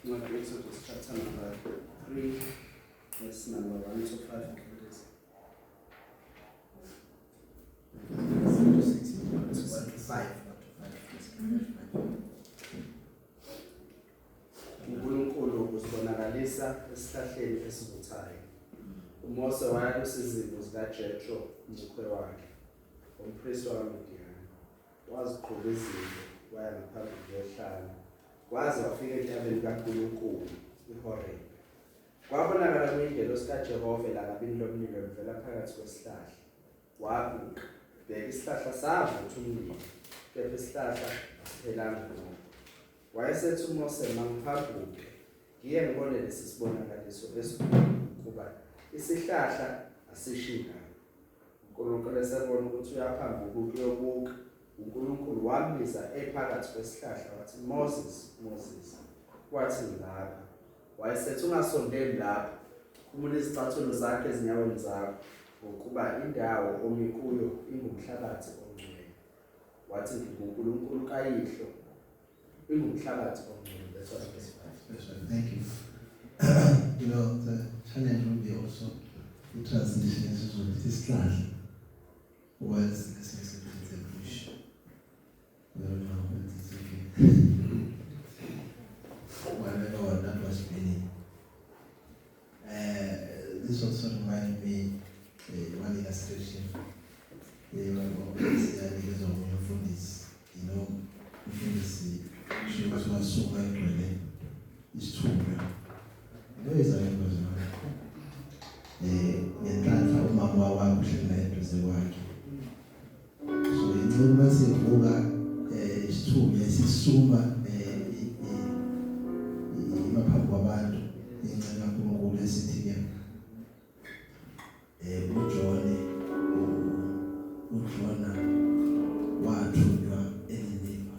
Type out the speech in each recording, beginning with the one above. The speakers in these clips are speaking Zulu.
Exodus chapter number 3, verse number 1 to 5. uNkulunkulu uzibonakalisa esihlahleni esivuthayo. uMose wayalusa izimvu zikaJethro umkhwe wakhe, umpristi wakaMidiyani. Waziqhuba izimvu waya ngaphambi kohlala, waze wafika entabeni kaNkulunkulu iHorebu. Kwabonakala kuyingelosi kaJehova elakabini lomlilo livela phakathi kwesihlahla. Wabuka, bheka isihlahla savutha umlilo, kepha isihlahla asiphelanga moya. Wayesethi uMose, mangiphambuke ngiye ngibone lesi sibonakaliso esikhulu, kuba isihlahla asishinganga. uNkulunkulu esebona ukuthi uyaphambuka ukuyobuka, uNkulunkulu wambiza ephakathi kwesihlahla wathi, Moses, Moses. Wathi, ngilapha. Wayesethi, ungasondeli lapha, khumula izicathulo zakhe ezinyaweni zakho, ngokuba indawo omi kuyo ingumhlabathi ongcwele. Wathi, nginguNkulunkulu kayihlo, ingumhlabathi ongcwele. That's what it is. That's right. Thank you. You know, the challenge will be also the translation of this class was it's a bush. I don't know what it's okay. Whatever that was meaning. This also reminded me one illustration. From this, you know, from this, she was not so well. It's true. You know, it's a person. Ngenhlanhla umama wakuhlala eduze kwakhe. So incubo esivuka isithunywa esisuma imaphambi kwabantu incela kaNkulunkulu esithi ke uJona wathunywa eNineve.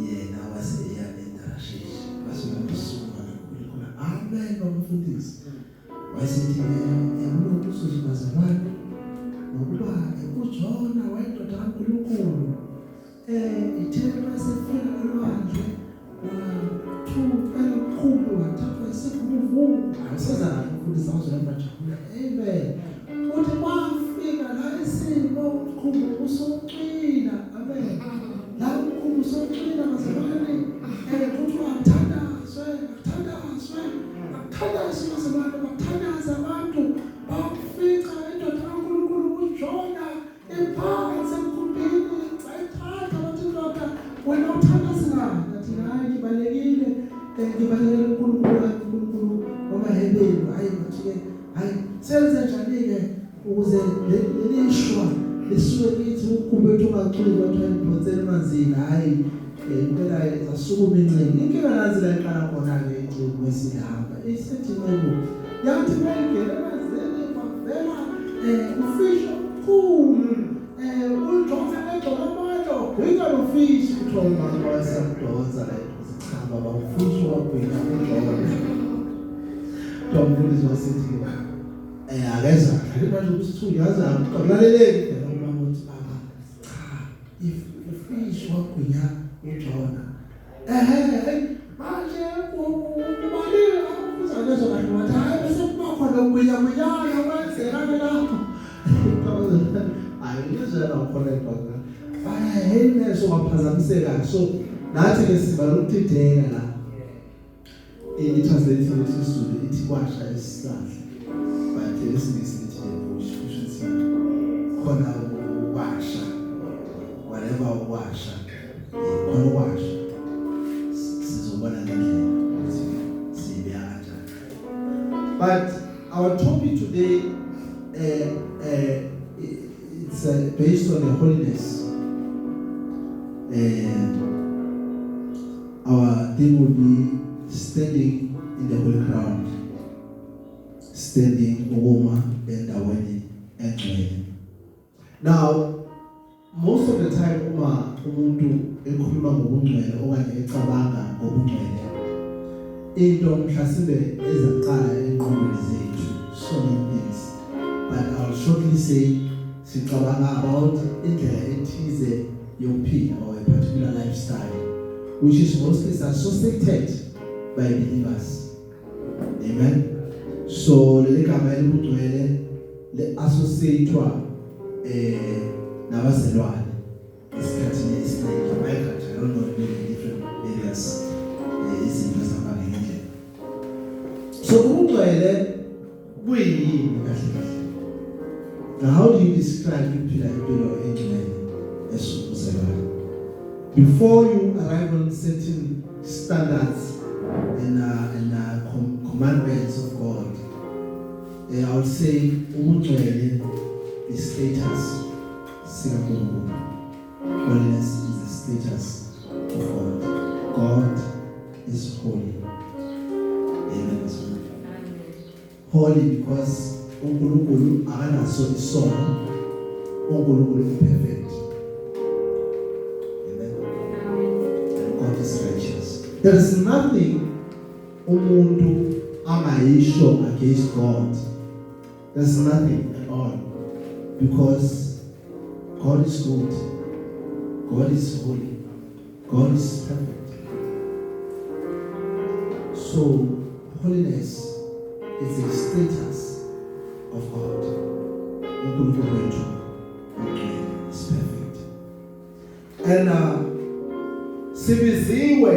Yena waseya eTarshish wasekusuma kaNkulunkulu. Amen bamfundisi. Wasithi umuntu usuzibazalwane ngokuba uJona wayendoda kaNkulunkulu ithemba sefika olwandle wathuka kakhulu wathatha isikhubuvu ayisaza ukufundisa uzona bajabula. Amen. Uthi wafika la isimo umkhumbu usoqina. Amen. La umkhumbu usoqina bazalwane kuthi wathandazwe bathandaza abantu bafika indoda kaNkulunkulu uJona ephakathi emkhumbini ayithatha bathi ndoda wena uthandaza ngathi hayi ngibalekile uNkulunkulu wamahebelu hayi bathi hayi senze njani-ke ukuze lelishwa lisuke lithi umkhumbi wethu ungaculi bathiwa ngiphonsele emanzini hayi impela zasukuma incengo. Inkinga nazi la iqala khona-ke incingo esihamba isethi incengo yathi mayingena emanzini bavela ufishi omkhulu uJona egcoka amandla wagwinya lo fishi kuthiwa umama wayesamdonsa la zichamba bawufishi wagwinya uJona. Umfundisi wasithi akeza manje ukuthi yazi akulaleleki umama uthi baba cha ifishi wagwinya uJona manje kubalile akuzanezo kanti wathi hayi bese kuba khona ukugwinya kwenzekani lapho ayizela ukhona ibhaka ayeneso waphazamiseka. So nathi ke siba ukudideka la translation isizulu ithi kwasha isihlahla but esingisithi kusho khona ukwasha whatever ukwasha khona ukwasha sizobona ngendlela sibiya kanjani. But our topic today it's based on the holiness. Our theme will be standing in the holy ground, standing ukuma endaweni engcwele. Now, most of the time umuntu ekhuluma ngobungcwele okanye ecabanga ngobungcwele into mhlawumbe ezaqala engqondweni zethu so many things, but I'll shortly say sicabanga about indlela ethize yokuphila or a particular lifestyle which is mostly associated by believers. Amen. So le gama elibugcwele le associatewa nabazelwane isikhathini esiningi bayakhatha I don't know maybe different areas izinto zamabili. So ubugcwele buyini kahle kahle? Now how do you describe impilo engcwele esukuzelwane? Before you arrive on certain standards and commandments of God, I would say ubugcwele the status sikaNkulunkulu. Holiness is the status of God. God is holy. Amen. Holy because uNkulunkulu akanaso isono. uNkulunkulu is perfect. Amen. And God is righteous. There is nothing umuntu angayisho against God. There's nothing at all. Because God is good. God is holy. God is perfect. So, holiness is a status of God. It's perfect. And sibiziwe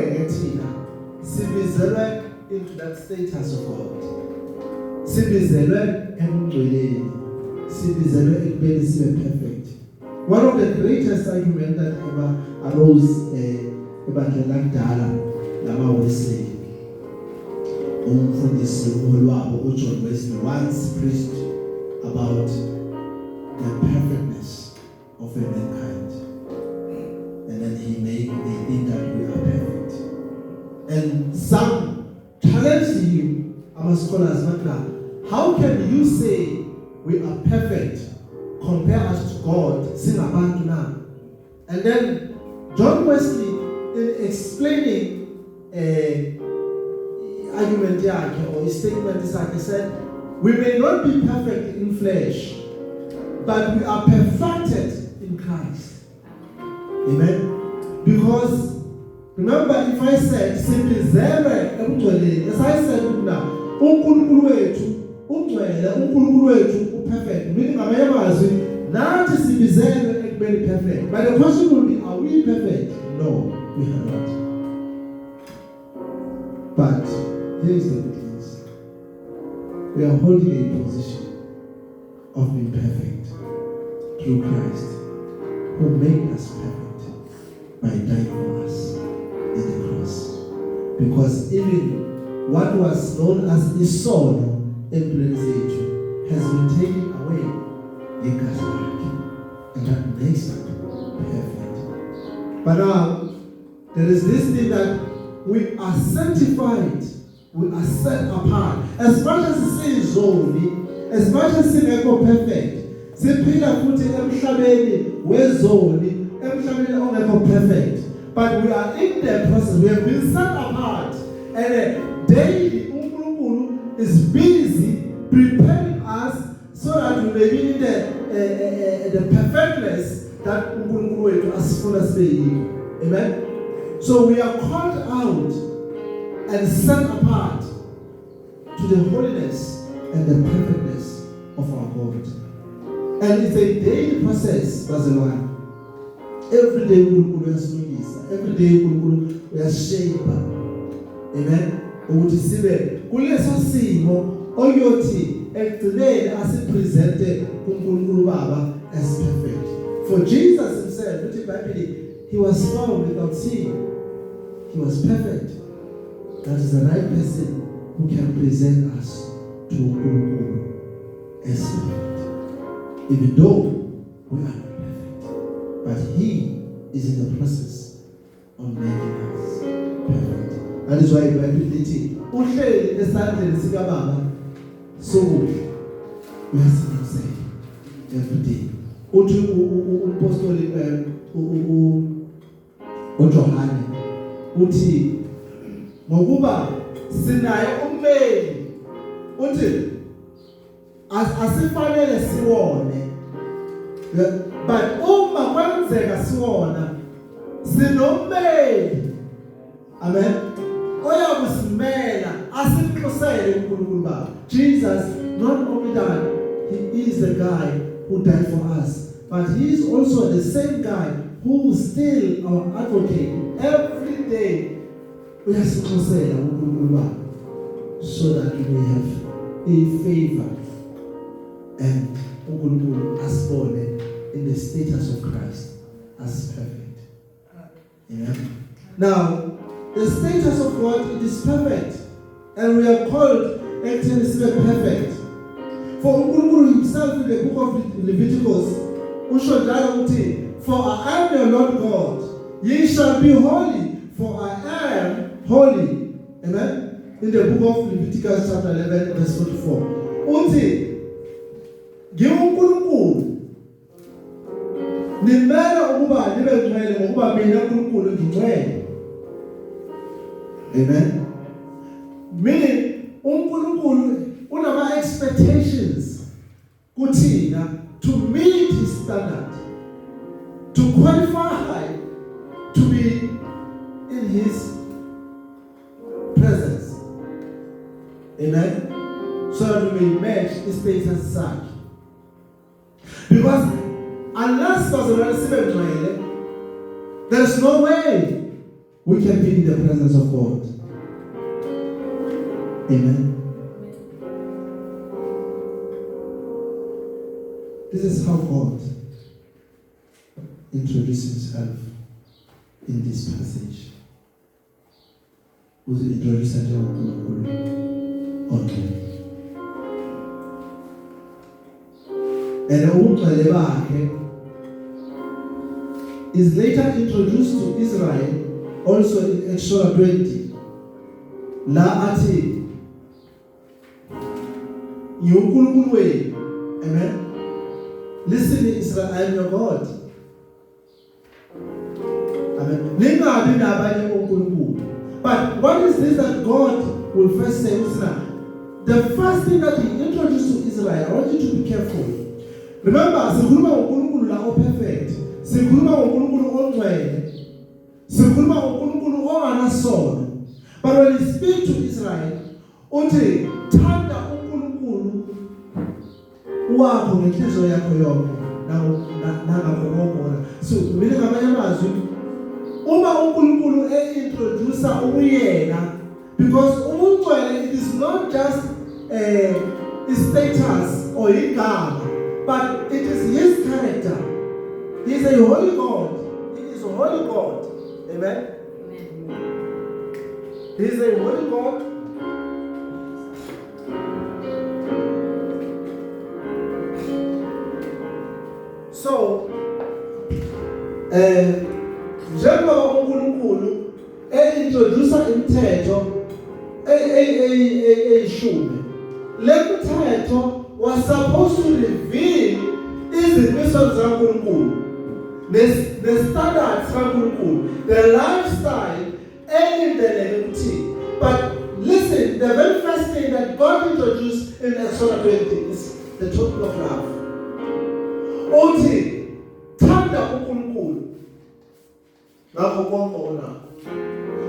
into that status of God. Sibizelwe ebungcweleni. Sibizelwe ekubeni sibe perfect. One of the greatest arguments that ever arose ebandleni lakudala lama Wesley, umfundisi olwabo uJohn Wesley once preached about the perfectness of mankind, and then he made a thing that we are perfect. And some challenged him, our scholars, how can you say we are perfect? Compare us to God, singabantu na. And then John Wesley, in explaining argument yakhe or his statement, he said, we may not be perfect in flesh, but we are perfected in Christ. Amen. Because remember, if I said simply zero, as I said now, uNkulunkulu wethu perfect, meaning amazwi nathi sibizelwe ekubeni perfect. But the question will be, are we perfect? No, we are not. But here is the good news. We are holding a position of being perfect through Christ, who made us perfect by dying for us in the cross. Because even what was known as isono employment has been taken away in God's, and that makes us perfect. But now there is this thing that we are sanctified, we are set apart. As much as sin is holy, as much as sin is perfect, siphila futhi emhlabeni wezoni, emhlabeni ongekho perfect. But we are in the process. We have been set apart, and daily uNkulunkulu is busy preparing us so that we may be in the perfectness that uNkulunkulu wethu asifuna sibe. Amen. So we are called out and set apart to the holiness and the perfectness of our God. And it's a daily process, Bazalwane. Every day we are smoothing, every day we are shaping. Amen. Ukuthi sibe kuleso simo oyothi ekugcineni asipresente kuNkulunkulu Baba as perfect. For Jesus himself, which Bible, he was found without sin. He was perfect. That is the right person who can present us to Kunkulu as perfect. Even though we are not perfect, but he is in the process of making us perfect. That is why the Bible says, uhleli esandleni sikaBaba sokudla uyasebenzisa every day. Uthi umpostoli uJohane uthi ngokuba sinaye ummeli uthi asifanele siwone, but uma kwenzeka siwona sinommeli, amen, oyakusi wasivumela asimkhosele uNkulunkulu Baba. Jesus, not only that, he is the guy who died for us, but he is also the same guy who is still our advocate. Every day uyasimkhosela uNkulunkulu Baba, so that we may have a favor and uNkulunkulu asibone in the status of Christ as perfect. Amen. Now, the status of God, it is perfect, and we are called actually to be perfect. For uNkulunkulu himself in the book of Leviticus, usho njalo uthi, for I am your Lord God, ye shall be holy, for I am holy. Amen. In the book of Leviticus chapter 11 verse 44. Uthi, ngiwuNkulunkulu, nimele ukuba nibe ngcwele ngokuba mina uNkulunkulu ngingcwele. Amen. Meaning uNkulunkulu unama expectations kuthina to meet his standard, to qualify to be in his presence. Amen. So that we may match his status such. Because unless there's no way we can be in the presence of God. Amen. This is how God introduces himself in this passage. Who's introduced himself? Okay. And uMqele bakhe is later introduced to Israel also in Exodus 20. La athi uNkulunkulu wenu. Amen. Listen Israel, I am your God. Amen. Ningabi nabanye uNkulunkulu. But what is this that God will first say? The first thing that he introduced to Israel, I want you to be careful. Remember, sikhuluma ngoNkulunkulu la operfect, sikhuluma ngoNkulunkulu ongcwele, sikhuluma ngoNkulunkulu onganasono. But when he speaks to Israel, uthi thanda uNkulunkulu wakho ngenhliziyo yakho yonke nangakho konke. So mina ngamanye amazwi, uma uNkulunkulu introduce uyena, because ungcwele, it is not just a status or igama, but it is his character. He is a holy God. He is a holy God. Amen. He is a holy God. So, njengoba uNkulunkulu introducer imithetho eyishumi, le mithetho was supposed to reveal izimiso zikaNkulunkulu, the standards zikaNkulunkulu, the lifestyle elindeleke kuthina. But listen, the very first thing that God introduced in Exodus 20 is the topic of love. Uthi thanda uNkulunkulu ngakho konke onakho.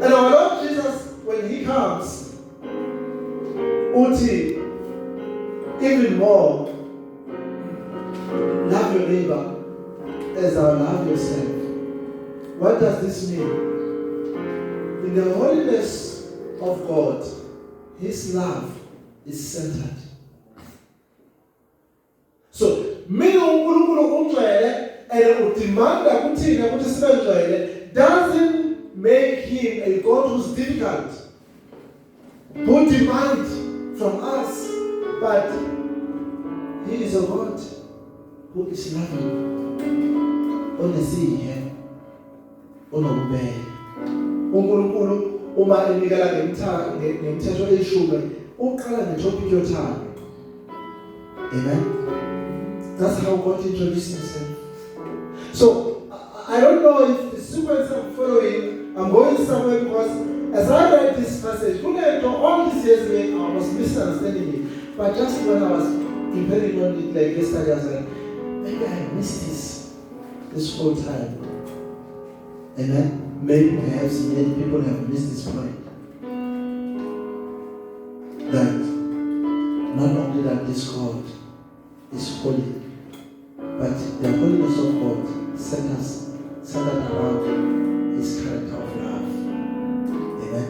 And our Lord Jesus, when he comes, uthi even more, love your neighbor as I love yourself. What does this mean? In the holiness of God, his love is centered. So, mina uNkulunkulu ungcwele and udimanda kuthina ukuthi sibe ngcwele doesn't make him a God who's difficult, who demands from us, but he is a God who is loving, onesihe, onobubele. uNkulunkulu uma enikela ngemithetho eyishumi, uqala ngetopic yothando. Amen. That's how God introduced himself. So I don't know if the sequence I'm following, I'm going somewhere, because as I read this passage, all these years ago, I was misunderstanding it. But just when I was preparing on it like yesterday, I was like, maybe I missed this whole time. Amen. Maybe perhaps many people have missed this point. that not only that this God is holy, but the holiness of God centered around His character of love. Amen.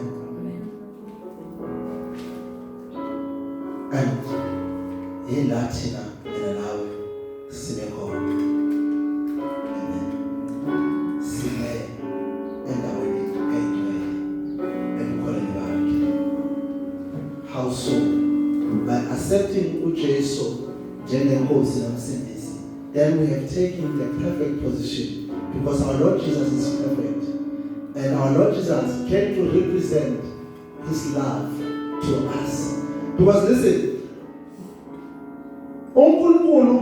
And in Latina, in an hour, Sineko. Amen. Sine, and our anyway, and calling back. How so? By accepting Ujeso, Jenekos and Sindisi, then we have taken the perfect position, because our Lord Jesus is perfect. And our Lord Jesus came to represent His love to us. Because listen, uNkulunkulu,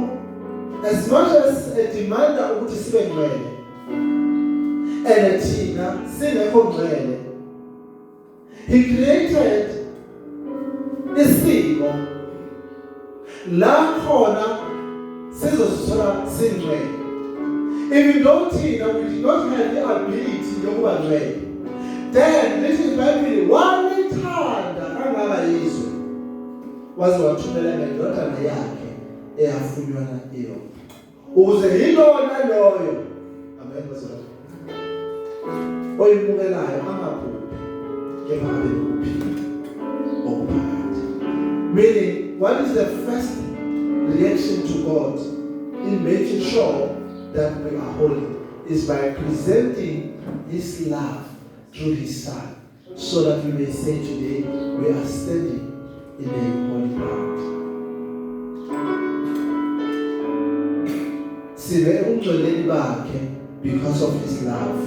as much as a demander ukuthi sibe ngcwele, and thina singekho ngcwele, He created isimo la khona sizozithola singcwele. Even though thina we did not have the ability yokuba ngcwele, then lithi iBhayibheli walithanda kangaka izwe waze wathumela indodana yakhe eyafunyanwa iyo, ukuze yilona loyo, amen, oyimukelayo angaphuphi kepha abe nokuphila okuphakathi. Meaning, what is the first reaction to God in making sure that we are holy is by presenting His love through His Son, so that we may say today we are standing in a holy ground. Sibe ungcweleni bakhe because of His love.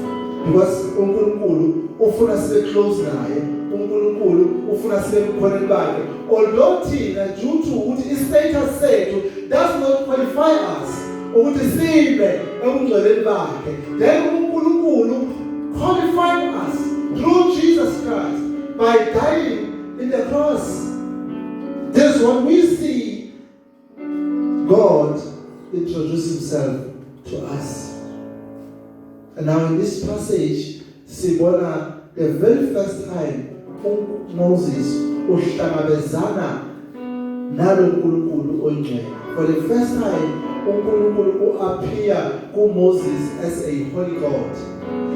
Because uNkulunkulu ufuna sibe close naye, uNkulunkulu ufuna sibe mkhoneni bakhe. Although thina due to ukuthi istatus sethu does not qualify us ukuthi sibe ungcweleni bakhe, then uNkulunkulu qualified us through Jesus Christ by dying in the cross. This is what we see God introduce Himself to us. And now in this passage, sibona the very first time Moses uhlangabezana nalo uNkulunkulu oyingcwele. For the first time, uNkulunkulu appear to Moses as a holy God.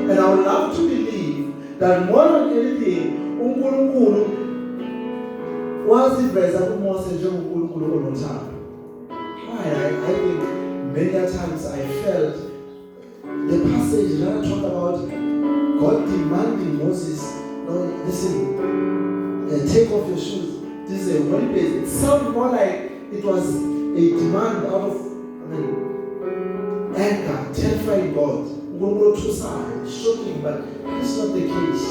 And I would love to believe that more than anything, uNkulunkulu waziveza kuMose njengoNkulunkulu onothando. I think many times I felt the passage that I talk about God demanding Moses, no, listen, take off your shoes. This is a holy place. It sounds more like it was a demand out of anger, terrifying God. Shocking, but that's not the case.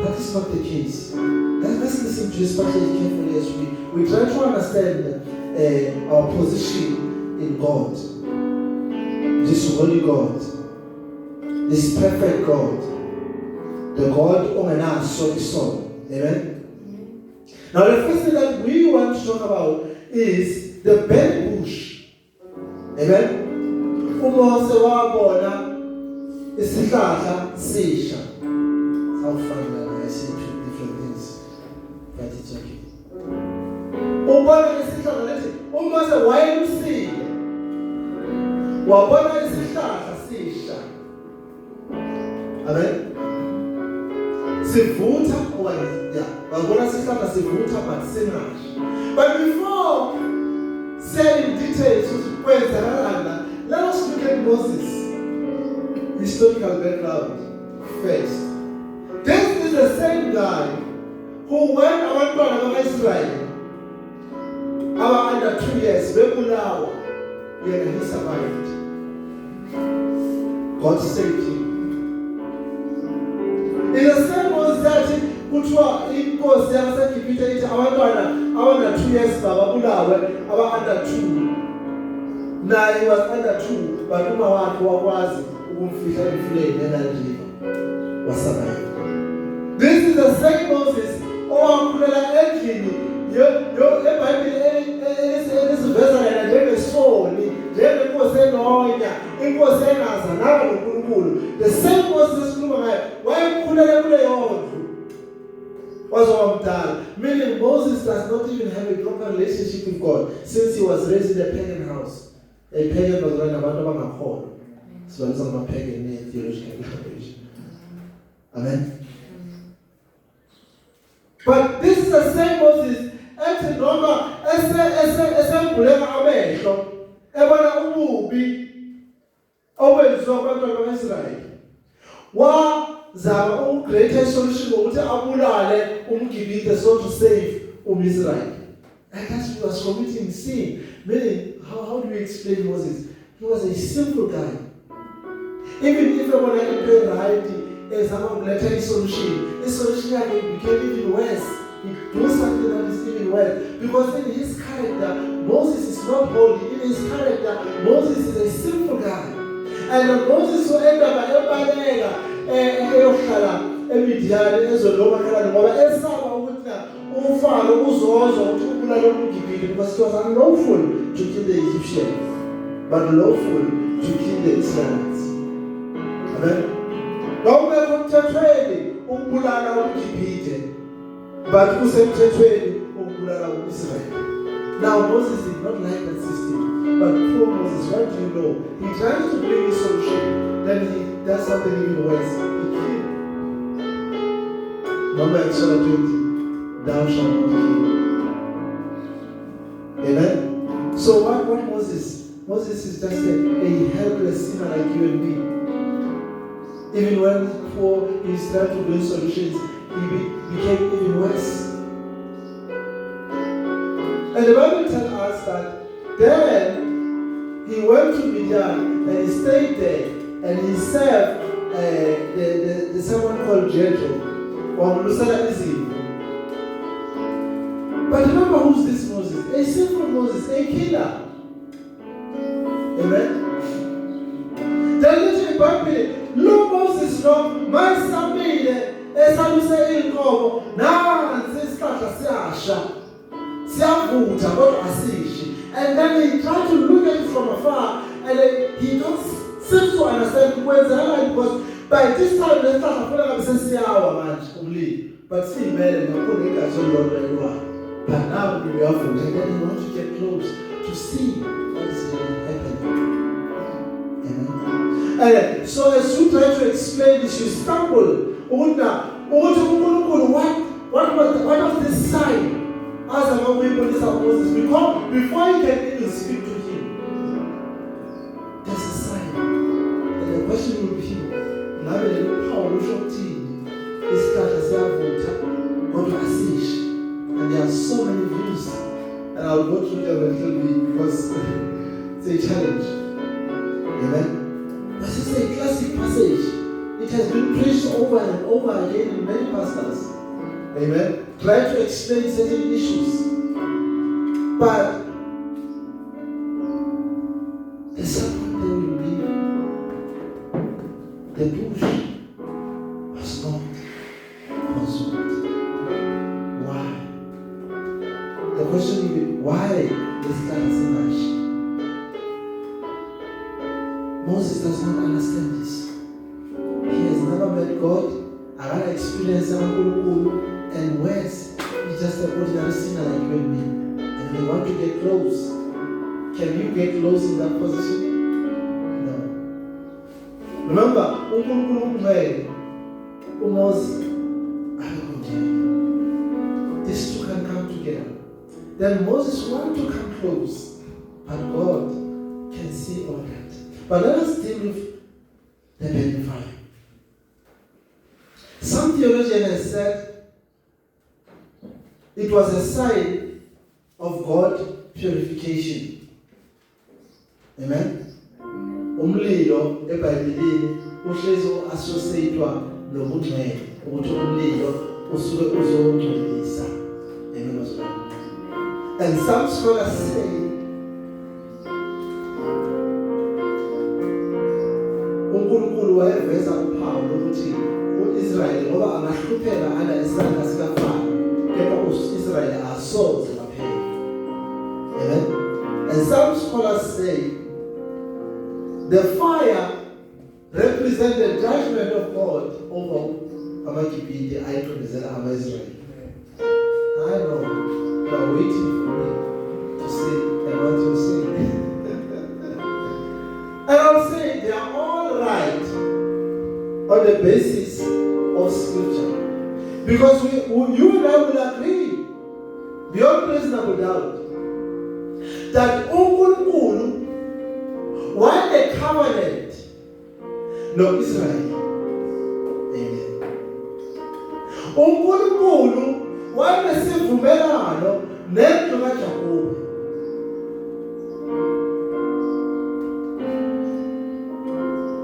That is not the case. Let's listen to this passage carefully as we try to understand our position in God. This holy God, this perfect God, the God ongenaso isono. Amen. Now the first thing that we want to talk about is the burning bush. Amen. uMose wabona isihlahla sisha. How funny that I see two different things, but it's okay. Ubona isihlahla lethi uMose wayelusile. Wabona isihlahla sisha. Amen. Sivutha wabona isihlahla sivutha but singashi. But before saying details kwenzakalana, let us look at Moses' historical background first. This is the same guy who, when abantwana bakaIsrael under 2 years bebulawa, yena he survived. God saved him. In the same way that kuthiwa inkosi yaseGibhithe ithi abantwana under 2 years babulawe under 2. Now he was under 2, but uma wakhe wakwazi ukumfihla emfuleni eNile wasurvive. This is the same Moses owakhulela endlini eBhayibheli eliziveza yena njengesoni, njengenkosi enonya, inkosi engazananga noNkulunkulu. The same Moses esikhuluma ngayo wayekhulela kuleyo ndlu. Meaning Moses does not even have a proper relationship with God since he was raised in a pagan house. A pagan was running about abangakholwa. So it's not a pagan theological language. Amen. But this is the same Moses. Ethi noma esembuleka amehlo ebona ububi owenziwa kubantwana bakaIsrayeli. Wazama greatest solution ukuthi abulale umGibhithe so to save Israel. And that's he was committing sin. Meaning, how do you explain Moses? He was a simple guy. Even if everyone had to pay right, someone later solution became even worse. He do something that is even worse. Because in his character, Moses is not holy. In his character, Moses is a simple guy. And Moses will end up Emidiani ezolomakhala ngoba esaba ukuthi uFaro uzozwa ukuthi ubulala umGibhithe because it was unlawful to kill the Egyptians but lawful to kill the Israelites. Amen. Ngakho kumthethweni ukubulala umGibhithe but kusemthethweni ukubulala uIsrael. Now Moses did not like that system, but poor Moses, what do you know? He tries to bring a solution, then he does something even worse. Number Exodus 20, thou shalt not kill. Amen? So what Moses? Moses is just a helpless sinner like you and me. Even when before he started to bring solutions, he became even worse. And the Bible tells us that then he went to Midian and he stayed there and he served the someone called Jethro. But remember who's this Moses? A simple Moses, a killer. Amen? Then literally Bible, no Moses, no, my son made it. As I was saying, now sister Siasha, Siavuta, what Asishi. And then he tried to look at it from afar, and he don't seem to understand where the hell because by this time, they start to feel like but still, man, but now we are from there, then you want to get close to see what is happening. Amen. So as you try to explain this, you stumble. What was this sign? As a people this Moses, because before you can even speak to him, there's a sign. And the question will be, now the power of team is God to assist. And there are so many views. And I'll go through them a little bit because it's a challenge. Amen. But this is a classic passage. It has been preached over and over again in many pastors. Amen. Try to explain certain issues. But the someone they will be the bush was not consumed. Why? The question will be, why this kind of much? Moses does not understand this. He has never met God. I had experience and worse. He's just an ordinary sinner like you and me. And they want to get close. Can you get close in that position? No. Remember, these two can come together. Then Moses wants to come close, but God can see all that. But let us deal with the burning fire. Some theologian has said it was a sign of God purification. Amen. Umlilo eBhayibhelini uhlezi associatewa nobungcwele ukuthi umlilo usuke uzongcolisa. Amen. And some scholars say uNkulunkulu wayeveza uphawu lokuthi uIsrayeli ngoba angahlupheka ala isandla sikaFaro kepha uIsrayeli asoze kaphela. Amen. And some scholars say the fire represents the judgment of God over amaGibhithe ayaqhubezela amaIsrael. know you are waiting for me to say what you say. And I'll say they are all right on the basis of scripture. Because you and I will agree, beyond reasonable doubt, that uNkulunkulu why the covenant no Israel. Amen. uNkulunkulu wayesivumelano nendlu kaJakobe.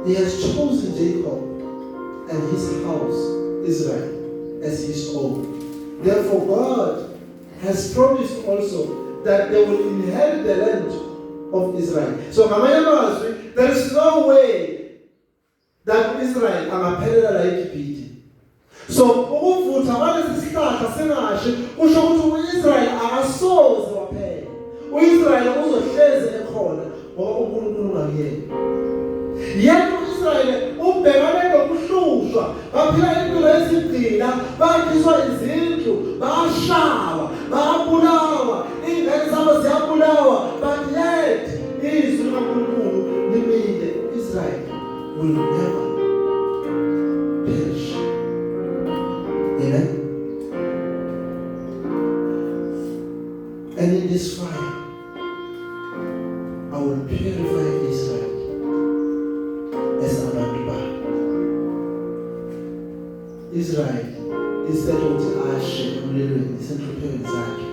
He has chosen Jacob and his house, Israel, as his own. Therefore, God has promised also that they will inherit the land of Israel. So, there is no way that Israel angaphelela la eGibhithe. So, ukuvutha kwalesi sihlahla singashi kusho ukuthi uIsrael akasoze waphela. uIsrael uzohleze ekhona ngoba uNkulunkulu ungakuyena. Yena uIsrael ubhekane nokuhlushwa, baphila impilo yezigqila, bakhiswa izindlu, bayashawa, bayabulawa, ingane zabo ziyabulawa, but yet izwi likaNkulunkulu limile. Israel will never perish. Amen. And in this fire, I will purify Israel as abantu bami. Israel instead of ashe emlilweni isenhluphekweni zakhe,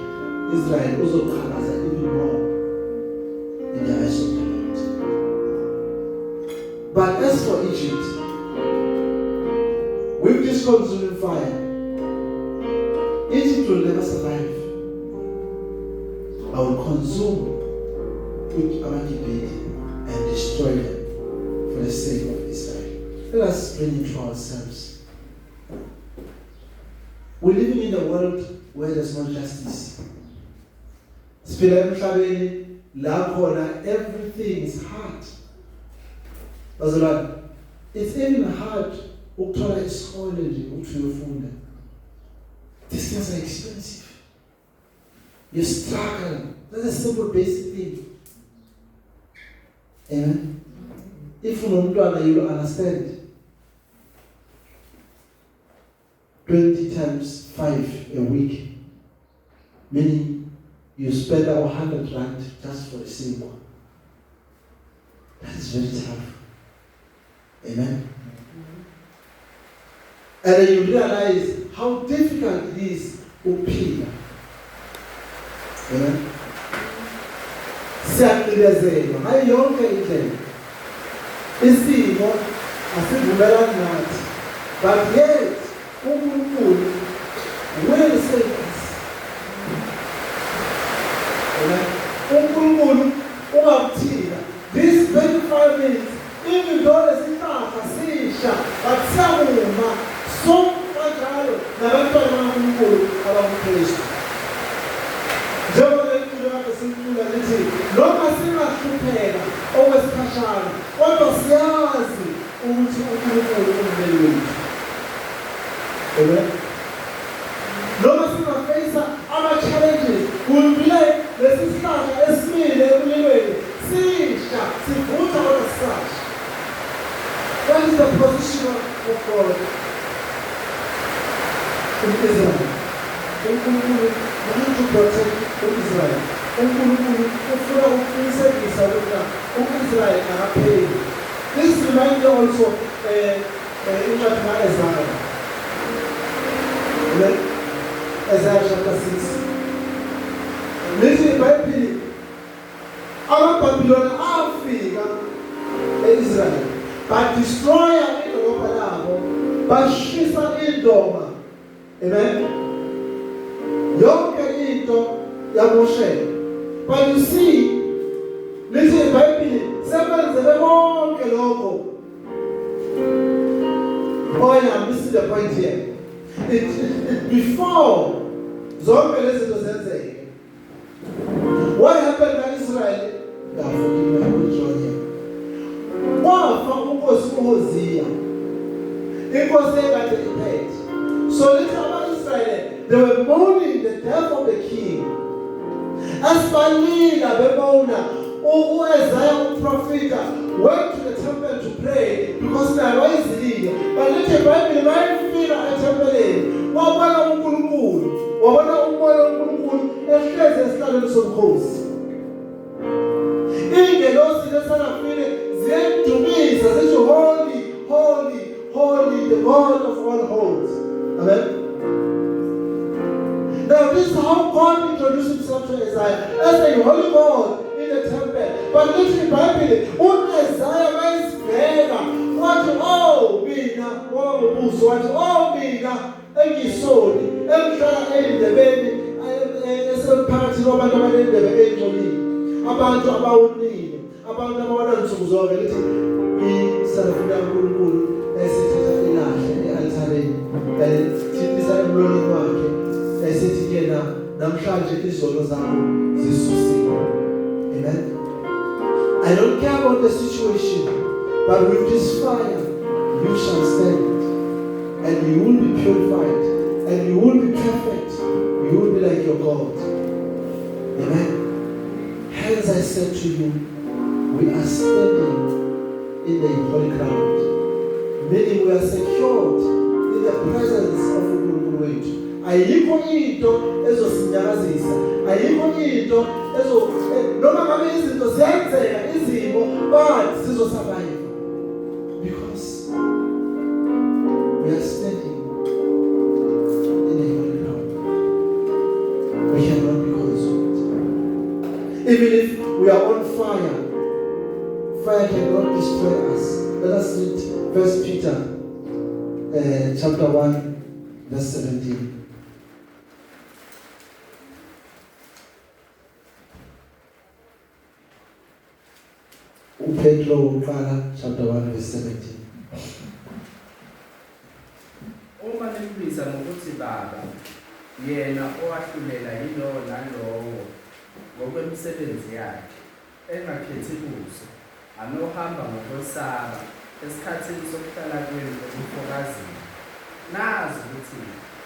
Israel uzoqhakaza even more in the eyes of the Lord. But as for Egypt, with this consuming fire, Egypt will never survive. I will consume with Amalekite and destroy them for the sake of Israel. Let us bring it to ourselves. We're living in a world where there's no justice. Everything is hard. It's even hard ukuthola isikole nje ukuthi uyofunda. These things are expensive. You struggle. That's a simple basic thing. Amen. If you will understand 20 times 5 a week, meaning you spend 100 rand just for a single. That is very tough. Amen. And then you realize how difficult it is to pay. Amen. Siyaqikezela ngayo yonke indlela. Isimo asivumelani nathi. But yet uNkulunkulu will save us. Amen. uNkulunkulu ungakuthina. These 25 minutes, even though esihlahla sisha, but siyavuma so kanjalo nabantwana bakaNkulunkulu abamkristu. Njengoba sikhuluma lithi noma singahlupheka okwesikhashana kodwa siyazi ukuthi uNkulunkulu ungumeli wethu. Amen. Noma singafacea ama-challenges, we'll be like lesihlahla esimile emlilweni sisha sivutha kodwa sisasha. What is the position of God in Israel? uNkulunkulu want to protect Israel. uNkulunkulu ufuna ukuqinisekisa ukuthi Israel akapheli. This reminds me also incwadi kaIsaiah. Isaiah chapter 6. Lithi iBhayibheli amaBhabhiloni afika eIsrael, badestroya idolobha labo, bashisa indoma. Amen. Yonke into yamosheka. But you see, lithi iBhayibheli sebenzele konke lokho. Oh yeah, this is the point here. Before zonke lezi zinto zenzeke, what happened in Israel? Wafa uNkosi uHoziya, inkosi ekade iphethe. So lithi Israel, they were mourning the death of the king. Asbalila bemona, Isaiah uprofita went to the temple to pray because they were easily. But let the Bible remind me at the temple. Wabona uNkulunkulu, wabona umoya uNkulunkulu ehlezi esihlalweni sobukhosi. Ingelosi lesarafile ziyadumisa zithi holy, holy, holy, the God of all hosts. Amen. Now this is how God introduced himself to Isaiah as a holy God in the temple. But literally Bible, Isaiah was bigger. What oh mina, what mina, engisoni, emhlala endebeni, esemphathi kwabantu abalendebe engcolile. Abantu abawunile, abantu abawona nsuku zonke lithi isarafuna uNkulunkulu esithatha ilahle ealtareni, thithisa emlonyeni wakhe. Esithi yena namhlanje izono zakho zisusiwe. Amen. I don't care about the situation, but with this fire you shall stand, and you will be purified, and you will be perfect. You will be like your God. Amen. Hence I said to you, we are standing in the holy ground, meaning we are secured in the presence of Unkulunkulu wetu. Ayikho into ezosinyakazisa, ayikho into noma ngabe izinto ziyenzeka izimo but sizosurvive because we are standing in the holy ground. We cannot be consumed. Even if we are on fire, fire cannot destroy us. Let us read 1 Peter chapter 1 verse 17. Pedro chapter 1 verse 17. Uma nimbiza ngokuthi Baba, yena owahlulela yilowo nalowo ngokwemisebenzi yakhe, engakhethi kuso, anohamba ngokwesaba esikhathini sokuhlala kwenu ngokufokazini. Nazi ukuthi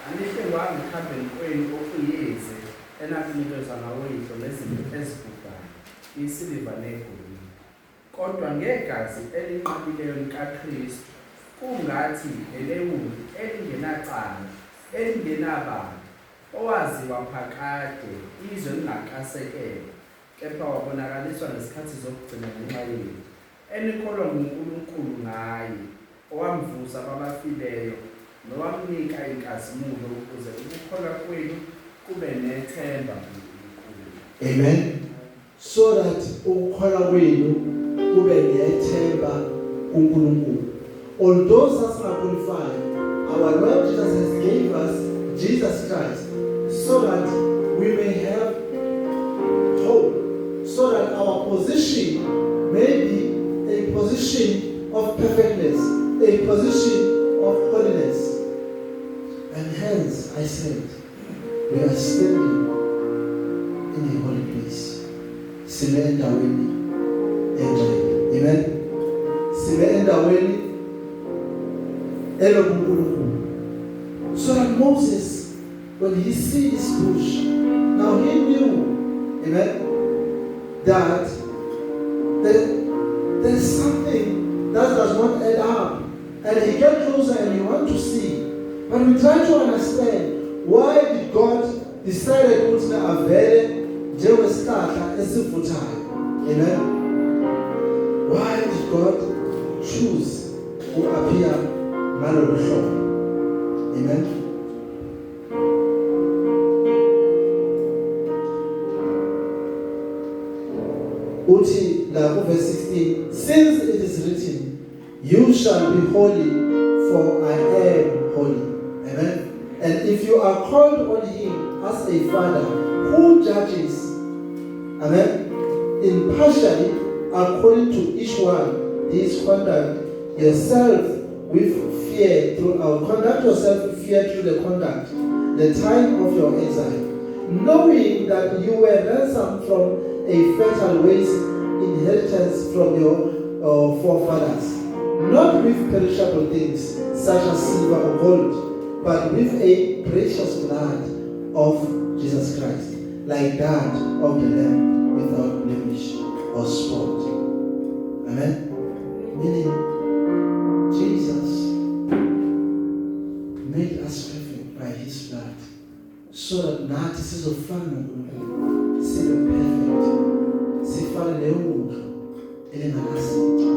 anihlengwanga ekuhambeni kwenu okuyeze enakunikezwa ngawoyihlo nezinto ezigugayo, isiliva negolide. Kodwa ngegazi elinqabileyo likaKristu, kungathi elewuli elingenacala, elingenabani, owaziwa phakade, izwe lingakasekele, kepha wabonakaliswa ngesikhathi zokugcina ngenxa yenu, enikholwa nguNkulunkulu ngaye, owamvusa kwabafileyo, nowamnika inkazimulo ukuze ukukholwa kwenu kube nethemba kuNkulunkulu. Amen. So that ukukholwa kwenu kube nethemba kuNkulunkulu. Although sasingaqulify, our Lord Jesus has gave us Jesus Christ so that we may have hope, so that our position may be a position of perfectness, a position of holiness. And hence I said, we are standing in a holy place. Simeenda weni enjoy. Amen. Simeenda weni elo kuNkulunkulu. So that Moses, when he see this bush, now he knew, amen, that there's something that does not add up. And he get closer and he want to see. But we try to understand, why did God decide to avele njengesihlahla esivuthayo? Amen. Why did God choose to appear ngalolu hlobo? Amen. Uthi la verse 16, since it is written, you shall be holy, for I am holy. Amen. And if you are called on him as a father who judges, amen, impartially according to each one his conduct, yourself with fear throughout. Conduct yourself with fear through the conduct, the time of your exile, knowing that you were ransomed from a fertile waste inheritance from your forefathers, not with perishable things such as silver or gold, but with a precious blood of Jesus Christ, like that of the Lamb without blemish or spot. Amen? Meaning, Jesus made us perfect by His blood, so that nathi sizofana noNkulunkulu, sibe perfect, sifane leyo elingakasithi.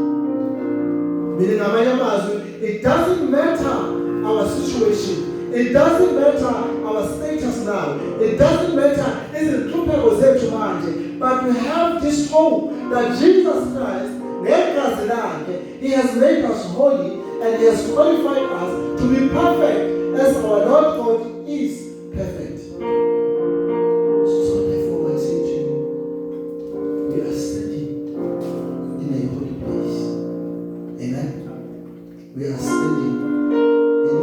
Meaning, ngamanye amazwi, it doesn't matter our situation, it doesn't matter our status now, it doesn't matter izinhlupheko zethu manje, but we have this hope that Jesus Christ, ngegazi lakhe, He has made us holy and He has qualified us to be perfect as our Lord God is perfect. So therefore I say to you, we are standing in a holy place. Amen? We are standing in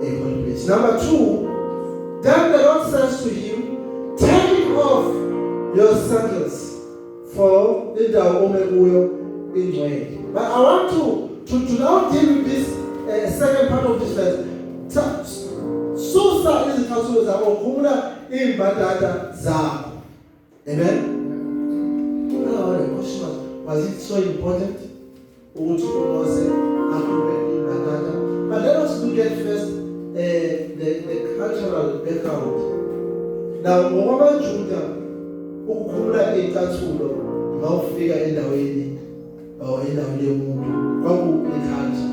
a holy place. Number 2, then the Lord says to him, take off your sandals, for indawo ome kuyo ingcwele. But I want to now deal with this second part of this verse. Susa izicathulo zakho, khumula imbadada zakho. Amen? The question was it so important? But let us look at first the cultural background. Now, ngoba Juda ukukhumula izicathulo mawufika endaweni endaweni yomuntu kwakuyikhanja,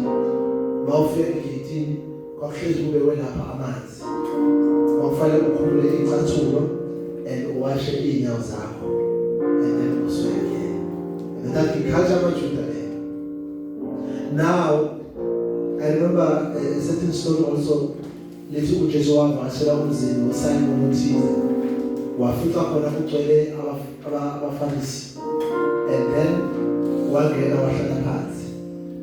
mawufika egeyithini kwakuhlezi kube welapha amanzi, wakufanele ukhumule izicathulo and uwashe iy'nyawo zakho and then usweke. And that ikhanja amaJuda leyo. Now I remember a certain story also. Lethi uJesu wavakashela umzini uSimon othize, wafika khona kugcwele abaFarisi, and then wangena wahlala phansi.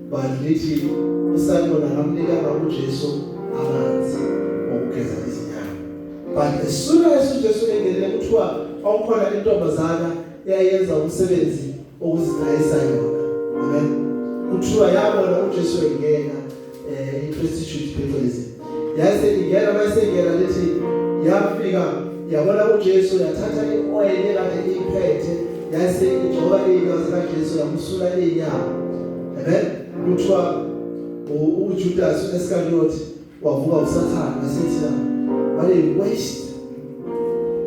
But lithi uSimon akamnika uJesu amanzi okugeza izinyawo. But as soon as uJesu engenile kuthiwa awukhona intombazana eyayenza umsebenzi okuzidayisa yona. Amen. Kuthiwa yabona uJesu engena i-prostitute phecelezi. Yase ingena mayisengena lithi yafika yabona uJesu yathatha i-oil ekade iphethe yase igcoba iy'nyawo zikaJesu yamsula iy'nyawo. Amen. Kuthiwa uJudas Iscariot wavuka uSathane wasithi what a waste.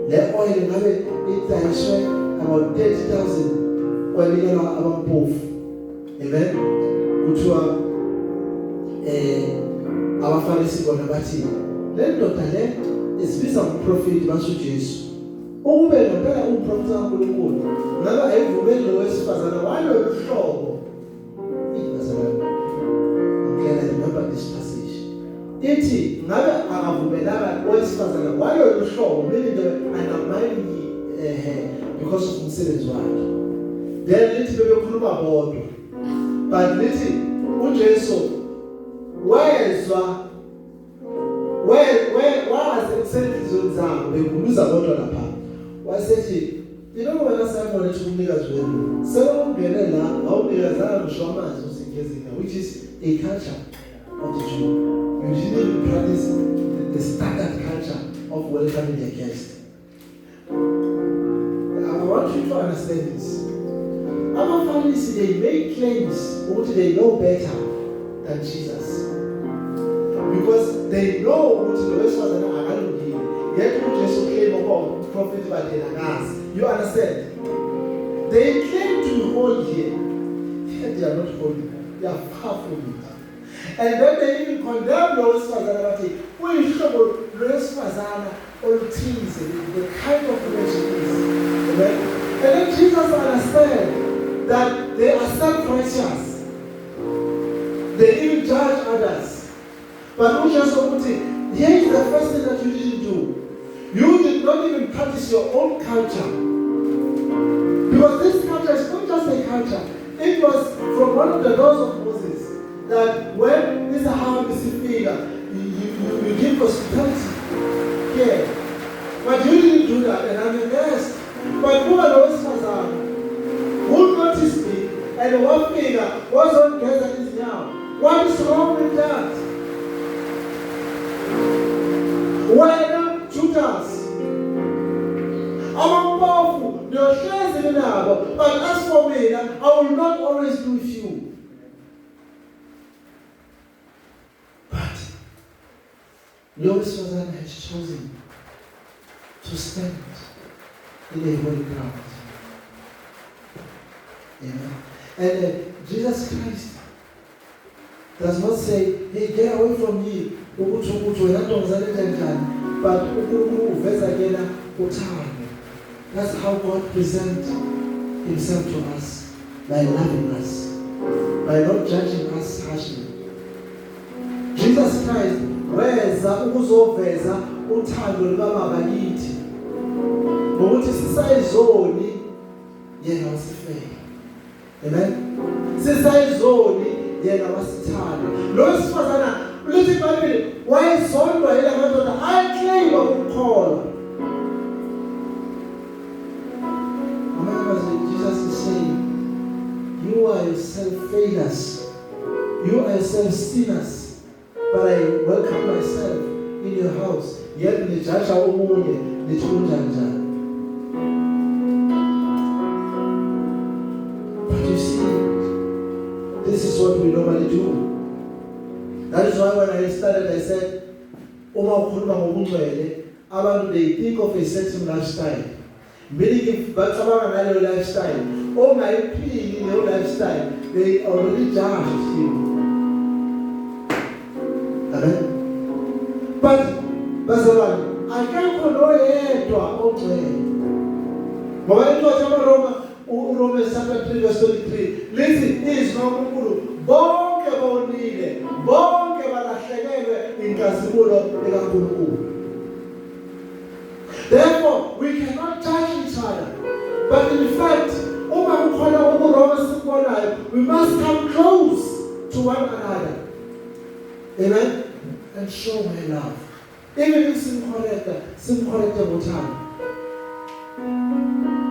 Le oil ngabe idayiswe about 30,000 kwanikelwa abampofu. Amen. Kuthiwa abaFarisi bona bathi le ndoda le isibiza umprofeti basho Jesu. Ukube ngempela umprofeti kaNkulunkulu, ngabe ayivumeli lo wesifazana walolu hlobo. Okay, I remember this passage. Ithi ngabe akavumelanga owesifazana walolu hlobo, meaning anamali because of umsebenzi wakhe. Then lithi bebekhuluma bodwa. But lithi uJesu wezwa wazi ekusendizweni zabo bekuluza kodwa lapha. Wasethi wena Simon ethi umnikazi wenu sebengene la awunikazana ngisho amanzi usingezina, which is a culture of the Jew. You didn't practice the standard culture of welcoming a guest. I want you to understand this. Our families, they make claims what they know better than Jesus, because they know what the rest was an analogy. Yet you just claim about prophet by the Nagas. You understand? They claim to be holy here, yet they are not holy. They are far from it. And then they even condemn those Fazanati. Who is trouble? Those Fazana or teens, the kind of connection is. Amen? And then Jesus understands that they are self-righteous. They even judge others. But who just put it? Here is the first thing that you didn't do. You did not even practice your own culture. Because this culture is not just a culture. It was from one of the laws of Moses that when this harm is figure, you give hospitality care. But you didn't do that, and I'm amazed. But who are those who noticed me, and one finger was on gathering now? What is wrong with that? I will not always be with you. But Lowesfazana has chosen to stand in a holy ground. Amen. And Jesus Christ does not say, hey, get away from me. But that's how God presents himself to us, by loving us, by not judging us harshly. Jesus Christ weza ukuzoveza uthando lukaBaba kithi ngokuthi sisayizoni yena wasifela. Amen. Sisayizoni yena wasithanda. Lo sifazana ulithi iBhayibheli wayezondwa yile madoda ayeclaima ukukholwa. Jesus is saying, you are yourself failures, you are yourself sinners, but I welcome myself in your house. Yet the judge omunye nichunjanja. But you see, this is what we normally do. That is why when I started, I said, Oma ukhuluma ngobungcwele, abantu they think of a certain lifestyle. Meaning if bacabanga ngaleyo lifestyle, ongayiphili leyo lifestyle, they already judged you. Amen. But bazalwane, akekho noyedwa ongcwele. Ngoba incwadi yabaRoma, uRomans chapter 3 verse 23, lithi izwi kaNkulunkulu bonke bonile, bonke balahlekelwe inkazimulo likaNkulunkulu. Therefore, we cannot judge each other. But in fact, we must come close to one another. Amen? And show my love. Even if some correct time.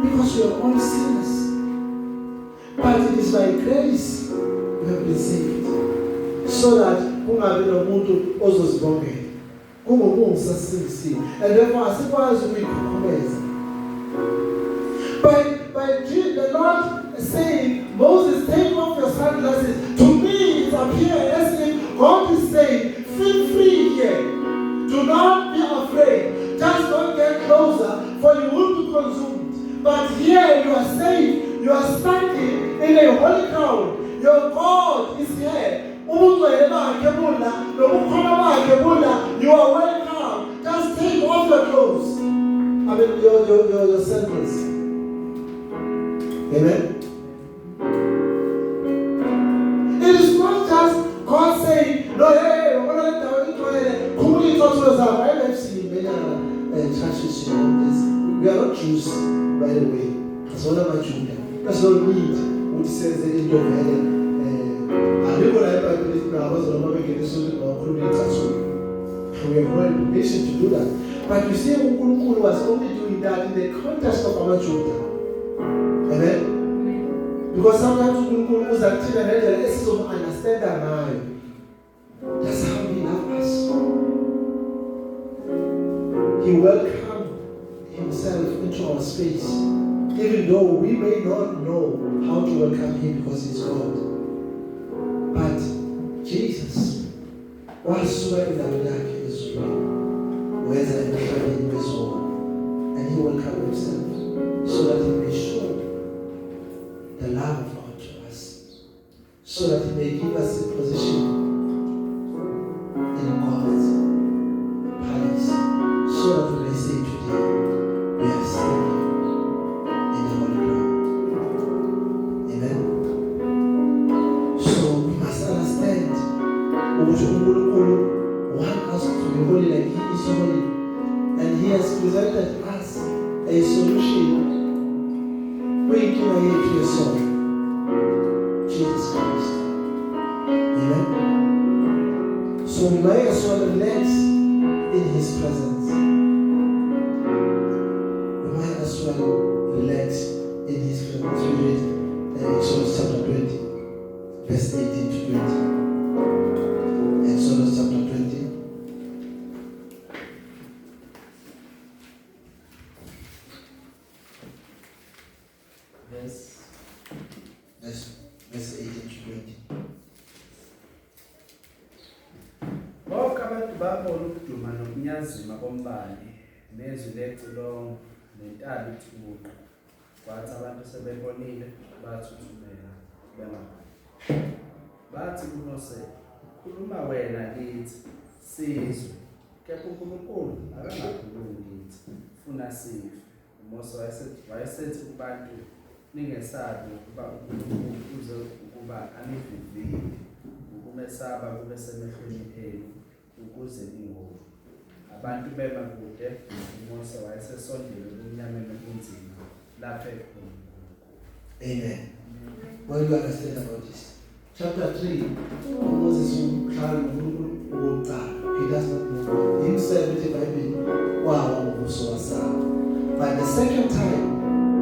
Because we are all sinners. But it is by grace we have been saved. So that kungabi nomuntu ozozibongela. And therefore, as we compromise. By the Lord saying, Moses, take off your sunglasses. To me, it appears as if God is saying, feel free here. Do not be afraid. Just don't get closer, for you will be consumed. But here you are safe. You are standing in a holy ground. Your God is here. You are welcome. Just take off your clothes. I mean, your sandals. Amen. It is not just God saying, no, hey, I have seen many churches, we are not Jews, by the way. That's all about Judah. That's not need what says the end of heaven. We have no obligation to do that. But you see, Ukulu was only doing that in the context of our children. Amen? Because sometimes Ukulu was active and the essence of understand our mind. That's how he loves us. He welcomed himself into our space, even though we may not know how to welcome him because he's God. But Jesus was sweating down yake Israel, whether in the his own, and he will come himself so that he may show the love of God to us, so that he may give us a position in God's palace, so that we may say today, we are standing in the holy ground. Amen. Want us to be holy like he is holy, and he has presented us a solution. Bring to your soul, Jesus Christ. Amen. So we might as well relax in his presence. We might as well relax in his presence. We read Exodus chapter 20, verse 18 to 20. Exodus chapter 20. babona ukuduma nokunyazima kombani nezwi lecilongo nentaba ithubuqa. Kwathi abantu sebebonile bathuthumela bengaboni. Bathi kuMose, khuluma wena kithi sizwe, kepha uNkulunkulu akangakhulumi kithi, funa sife. uMose wayesethi kubantu, ningesabi ukuba uNkulunkulu uze ukuba aniviviye, ukumesaba kube semehlweni enu, ukuze ningovu. Abantu bema kude, uMose wayesesondele kumnyameni obunzima lapho ekhona uNkulunkulu. Amen. What do you understand about this? Chapter 3, Moses he does not know God. Himself with the Bible, wow, but the second time,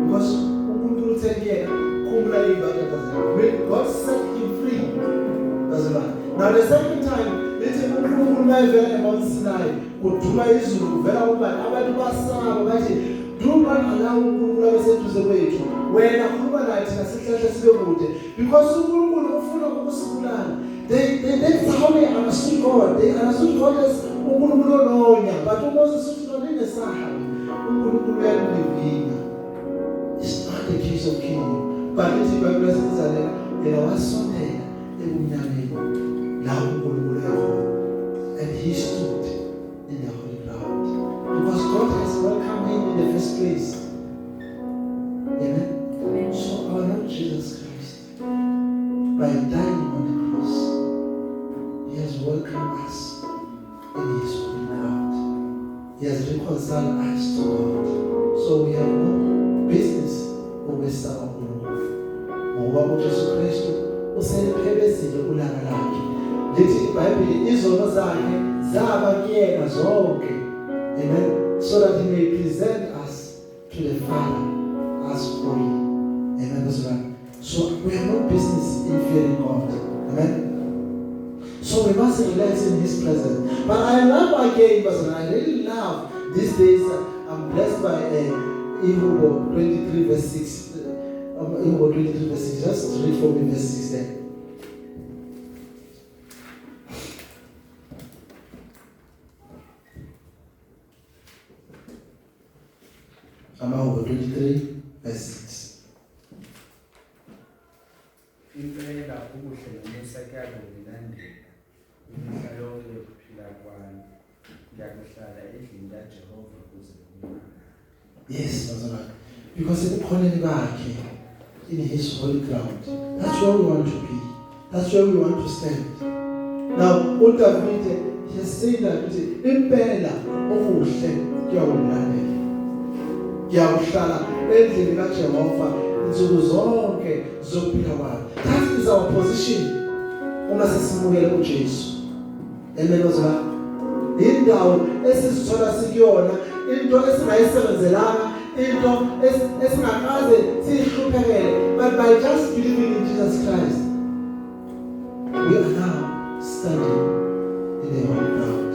because when God set him free, doesn't matter. Now the second time, let's say Mount Sinai, would do my Israel, do not allow Unkulunkulu to the way when a human light in a situation because that's how they understood God. They understood God as Unkulunkulu, but Moses not in the Sahara. It's not the case of king, but it's by blessings and our Sunday, and he stood in the holy ground because God has welcomed him in the first place. Amen. So our Lord Jesus Christ, by dying on the cross, he has welcomed us in his holy ground. He has reconciled us to God. So we have no business with our Ngoba uJesu Kristu usephebezile ulaka lakhe. Lithi iBhayibheli izono zakhe zaba kuyena zonke. Amen. So that he may present us to the Father as holy. Amen. So we have no business in fearing God. Amen. So we must relax in his presence. But I love again, because I really love these days. I'm blessed by Hebrews 23 verse 6. Hebrews 23 verse 6. Just read for me verse 6 there. Hebrews 23 verse 6. Impela ubuhle nomusa kuyakungilandela imihla yonke yokuphila kwami. Ngiyakuhlala endlini kaJehova kuze kube. Yes, Pastor. Because in his holy ground. That's where we want to be. That's where we want to stand. Now, what David he has said that impela okuhle kuyakulandela. Kuyakuhlala endlini kaJehova insuku zonke zokuphila kwami. That is our position. Uma sesimukele uJesu. Amen. Indawo esizithola sikuyona, into esingayisebenzelanga, into esingakaze sihluphekele, but by just believing in Jesus Christ, we are now standing in the holy ground.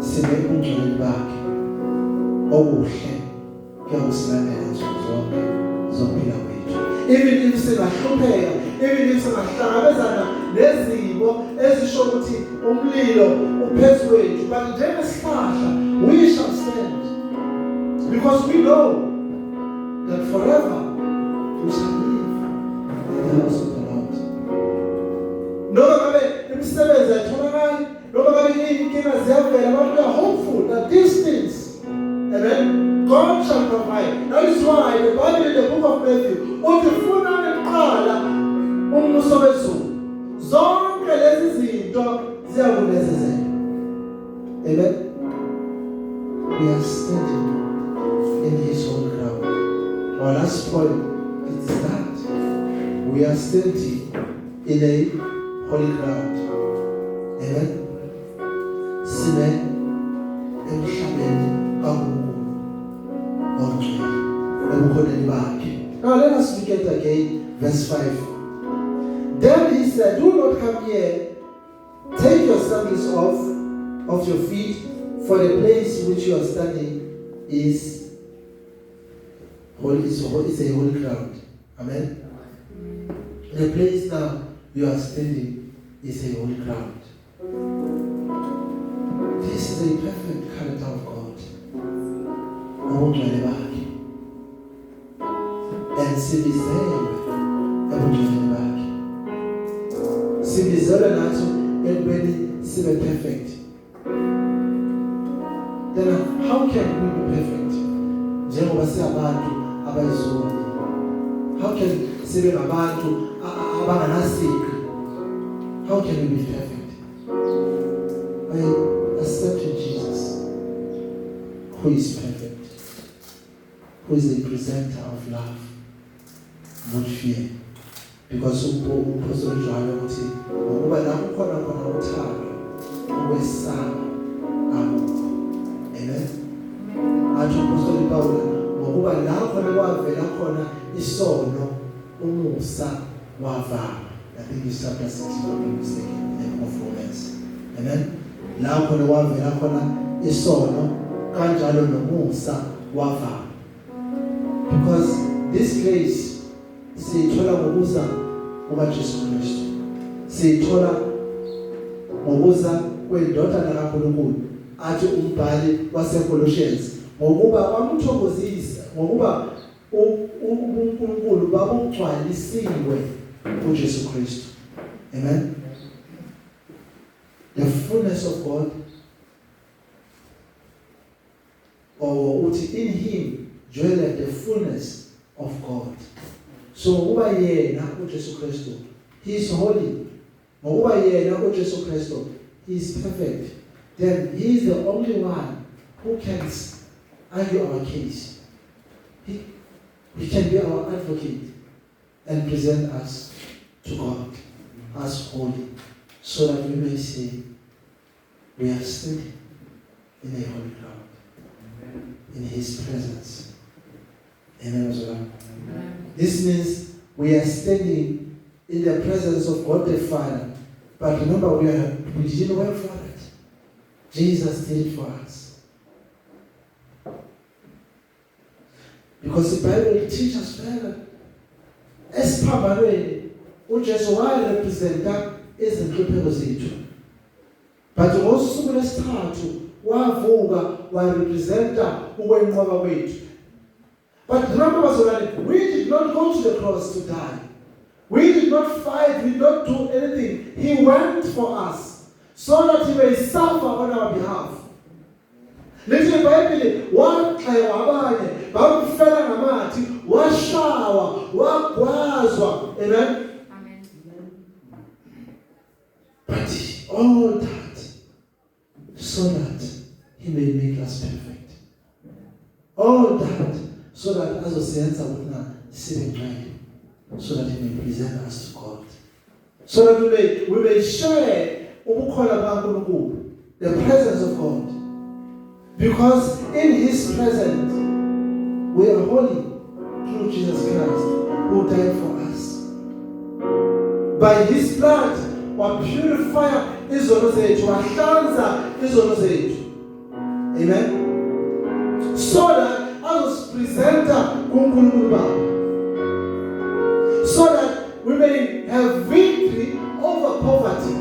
Sime ungcwele bakhe okuhle kuyakusilandela insuku zonke zokuphila kwethu. Even if singahlupheka, even if singahlangabezana nezimo ezisho ukuthi umlilo uphezu kwethu, but njengesihlahla we shall stand because we know that forever we shall live in the house of the Lord. Noma ngabe imisebenzi ayitholakali, noma ngabe inkinga ziyavela, but we are hopeful that these things, amen, God shall provide. That is why the Bible in the book of Matthew, ukifuna neqala umbuso wezulu, zonke lezi zinto ziyakunezezela. Amen. We are standing in his holy ground. Our last point is that we are standing in a holy ground. Amen. Sime emhlabeni kaNkulunkulu ongcwele ebukhoneni bakhe. Now let us look at again verse 5. Then he said, do not come here. Take your sandals off of your feet, for the place which you are standing is holy. It's a holy ground. Amen. The place now you are standing is a holy ground. is a perfect character of God. Ubungcwele bakhe. And sibizelwe ebungcweleni bakhe. Sibizelwe nathi ekubeni sibe perfect. Then how can we be perfect? Njengoba siyabantu abayizoni. How can sibe ngabantu abanganasika? How can we be perfect? By accepting Jesus, who is perfect, who is the presenter of love, not fear. Because Apostle John uthi ngoba la kukhona khona uthando ukwesaba akukho. Amen. Athi Apostle Paul ngoba la khona kwavela khona isono umusa wavama. I think it's chapter 6 if I'm not mistaken, in the book of Romans. Amen. La khona kwavela khona isono kanjalo nomusa wavama. Because this grace siyithola ngokuza kukaJesu Kristu. Siyithola ngokuza kwendodana kaNkulunkulu. Athi umbhali waseColossians ngokuba wamthokozisa ngokuba uNkulunkulu babugcwalisiwe kuJesu Kristu. Amen. The fullness of God, or in him dwelleth the fullness of God. So ngokuba yena uJesu Kristu, he is holy. Ngokuba yena uJesu Kristu, he is perfect. Then he is the only one who can argue our case. He can be our advocate and present us to God as holy, so that we may say we are standing in a holy ground, in his presence. Amen. Amen. This means we are standing in the presence of God the Father. But remember, we didn't work for it. Jesus did it for us. Because the Bible teaches us further. Esiphambanweni uJesu wayerepresenta izinhlupheko zethu. But ngosuku lesithathu wavuka warepresenta ukwenqoba kwethu. But remember, we did not go to the cross to die. We did not fight. We did not do anything. He went for us so that he may suffer on our behalf. Little Bible, waxewa abanye bamfela ngamathi washawa wagwazwa. Amen. Amen. But all that so that he may make us perfect. All that so that azosiyenza ukuthi na sibe ngcwele, so that he may present us to God, so that we may share ubukhola kaNkulunkulu, the presence of God, because in his presence we are holy through Jesus Christ who died for us. By his blood we purify izono zethu, wahlanza izono zethu. Amen. So that us presenter kuNkulunkulu Baba, so that we may have victory over poverty,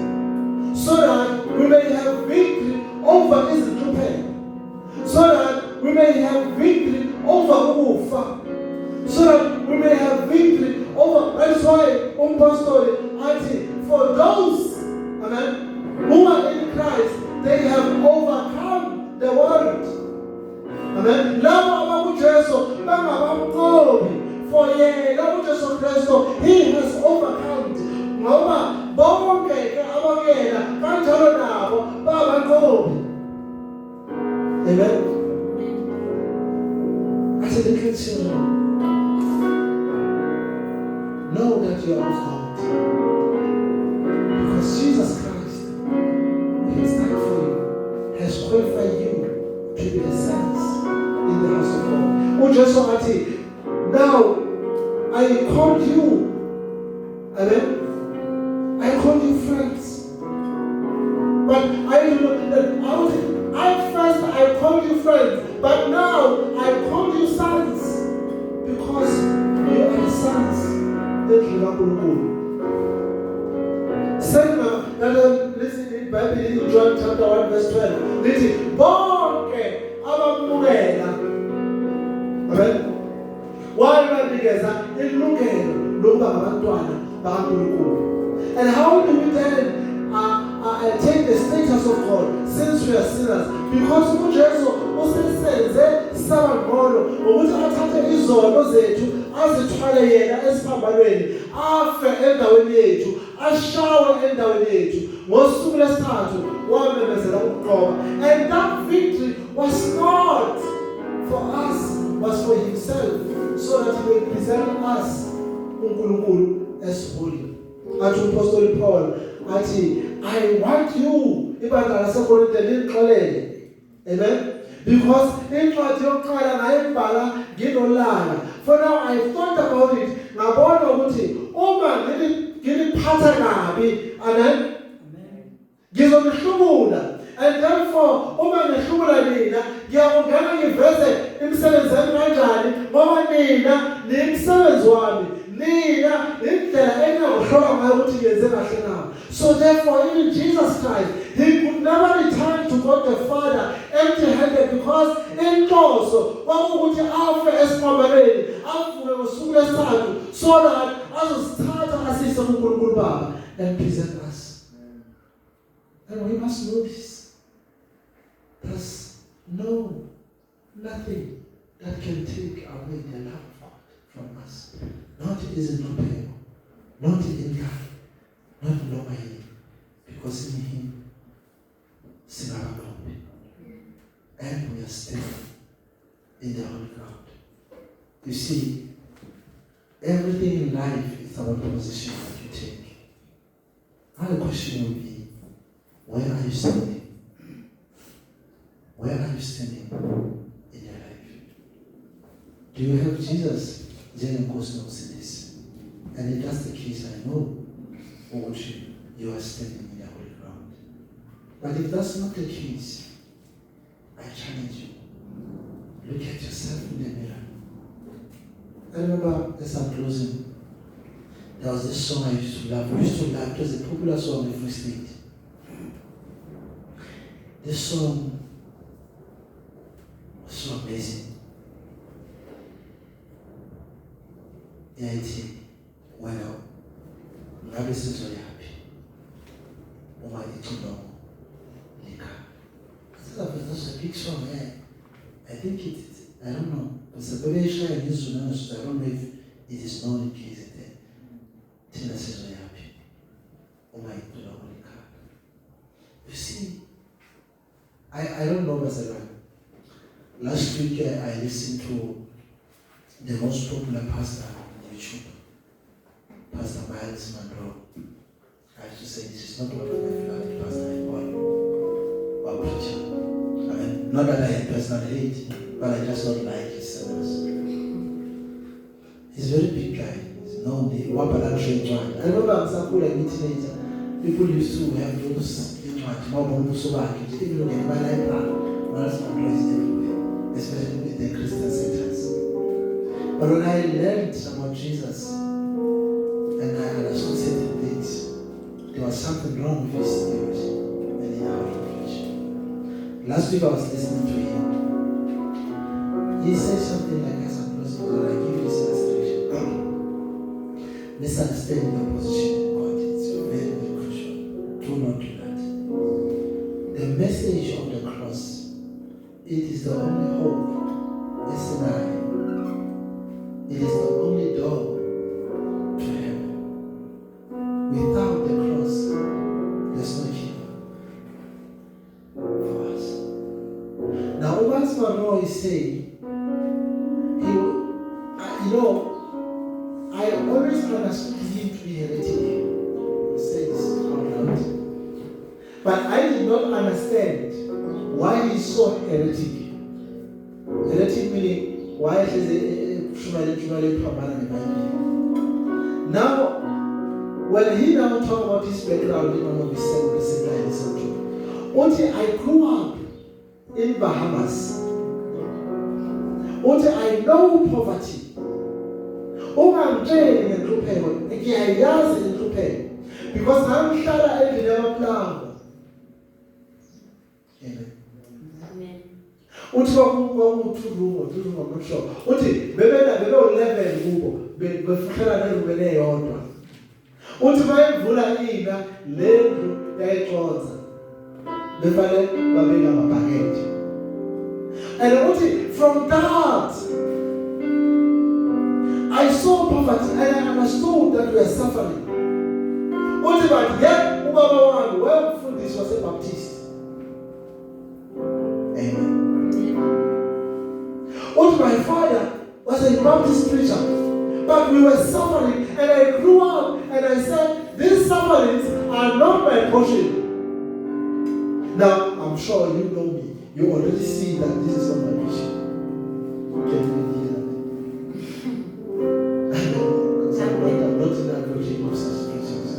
so that we may have victory over izinhlupheko, so that we may have victory over ukufa, so that we may have victory over. That's why Apostle ati for those, amen, who are in Christ, they have overcome the world. Amen. Labo abakuJesu bangabamqobi, for yena uJesu Kristu he has overcome. Ngoba bonke ke abangena kanjalo nabo babamqobi. Amen. I said, little children, know that you are of God, because Jesus Christ, who has died for you, has qualified you to be the sons in the house of God. Oh, just so now I called you, amen. I called you friends, but I do not. I called you friends, but now I called you sons, because you are the sons that you are. Listen. iBhayibheli in John chapter 1 verse 12 lithi bonke abamukela amen wayebanikeza ilungelo lokuba ngabantwana bakaNkulunkulu. And how do we then take the status of God since we are sinners? Because uJesu usesenze sabangcolo ukuthi athathe izono zethu azithwale yena esiphambanweni afe endaweni yethu ashawe endaweni yethu ngosuku lesithathu wamemezela ukuqoba. And that victory was not for us, was for himself, so that he may present us uNkulunkulu as holy. Athi Apostle Paul athi I want you ibandla laseKorinte liqalele. Amen. Because incwadi yokuqala ngayibhala nginolaka. For now I thought about it. Ngabona ukuthi uma ngiliphatha kabi, amen. Ngizomhlubula. And therefore uma ngihlubula nina ngiyakungena ngiveze imisebenzi yami kanjani ngoba nina nimsebenzi wami. Nina indlela engakuhlola ngayo ukuthi ngenze kahle na. So therefore even Jesus Christ, he could never return to God the Father empty-handed, because inhloso kwakuthi afe esiphambanweni avuke ngosuku lesithathu so that azosithatha asise kuNkulunkulu Baba and present us. And we must know this. There's nothing that can take away the love of God from us. Not in Lupeo, not in God, not normally, because in Him, Sinagakombe, and we are still in the holy ground. You see, everything in life is about the position that you take. Now the question will be, where are you standing? Where are you standing in your life? Do you have Jesus? Then of course knows this. And if that's the case, I know you are standing in the holy ground. But if that's not the case, I challenge you. Look at yourself in the mirror. I remember as I'm closing, there was this song I used to love. It was a popular song in Free State. This song was so amazing. Well, ngabe sizwe yapi uma ithino lika. That's a big song, yeah. I think I don't know, it's a very shy and useful, I don't know if it is known in case tina sizwe yapi uma ithino lika. You see, I don't know myself. Last week I listened to the most popular pastor on YouTube, Pastor Miles Monroe. I have to say this is not one of my favorite pastors or preacher. I mean, not that I had personal hate, but I just don't like his sermons. He's a very big guy. He's known the Wapala train one. I remember I was a teenager. People used to have those even in my life, Miles Monroe is everywhere, especially with the Christian sectors. But when I learned about Jesus and I understood certain things, there was something wrong with his theology and in how he preached. Last week I was listening to him. He said something like, as I'm closing, I give you this illustration. Misunderstanding your position in God is very, very crucial. Do not do that. The message of the cross, it is the only hope, it's denied. It is the only door to heaven. Without the cross, there's no kingdom for us. Now, Miles Monroe is saying, I always understood him to be heretic. He says out loud. But I did not understand why he's so heretic. Heretic meaning why he is now, when he now talk about his background in one of his sermons, I grew up in Bahamas. I know poverty. I'm training in Lupeo. Because I'm sure I never plan. Amen. Amen. Uthi kwaku-2 room, I'm not sure. Uthi bebe-11 kubo befuhlelana enrumeni eyodwa. Uthi bayivula ina le ndlu yayiconsa befane babeka amabhakede. And uthi from that I saw poverty and I understood that we are suffering. Uthi but yet ubaba wami wayemfundisi waseBaptist. Amen. Uthi my father was a Baptist preacher, but we were suffering, and I grew up and I said, these sufferings are not my portion. Now, I'm sure you know me. You already see that this is not my portion. Can you hear that? I'm not in advocating of such preachings.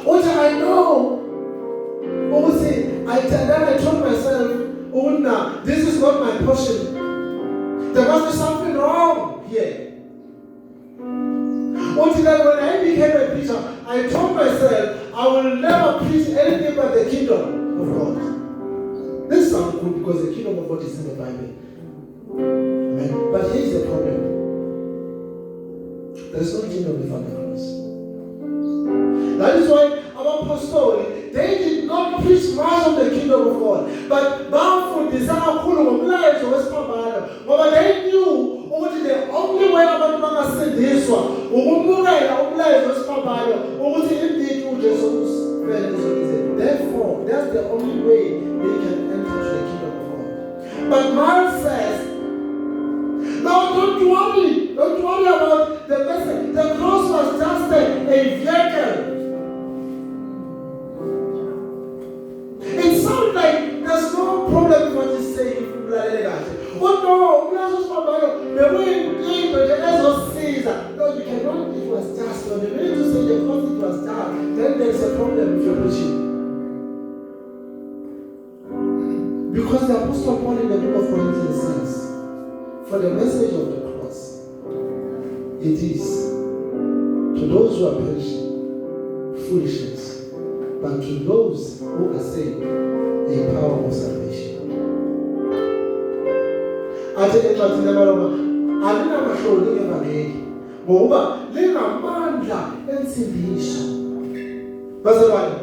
What I know, I told myself, oh, now, this is not my portion. There must be something wrong here. When I became a preacher, I told myself, I will never preach anything but the kingdom of God. This sounds good because the kingdom of God is in the Bible. Amen. But here's the problem. There is no kingdom without the cross. That is why our apostolic, they did not preach much of the kingdom of God. But Balfour desire but they knew the only way about to say this one, therefore, that's the only way they can enter the kingdom of God. But Mark says, no, don't worry about the message. The cross was just a vehicle. It sounds like there's no problem with what he's saying. Oh no, no, you cannot, it was just. When you need to say the cross it was just, then there's a problem with your preaching. Because the Apostle Paul in the book of Corinthians says, for the message of the cross, it is to those who are perishing, foolishness, but to those who are saved, a power of salvation. Ate encwadini yamaroma alinamahloni evangeli ngoba linamandla ensindiso. Bazalwane,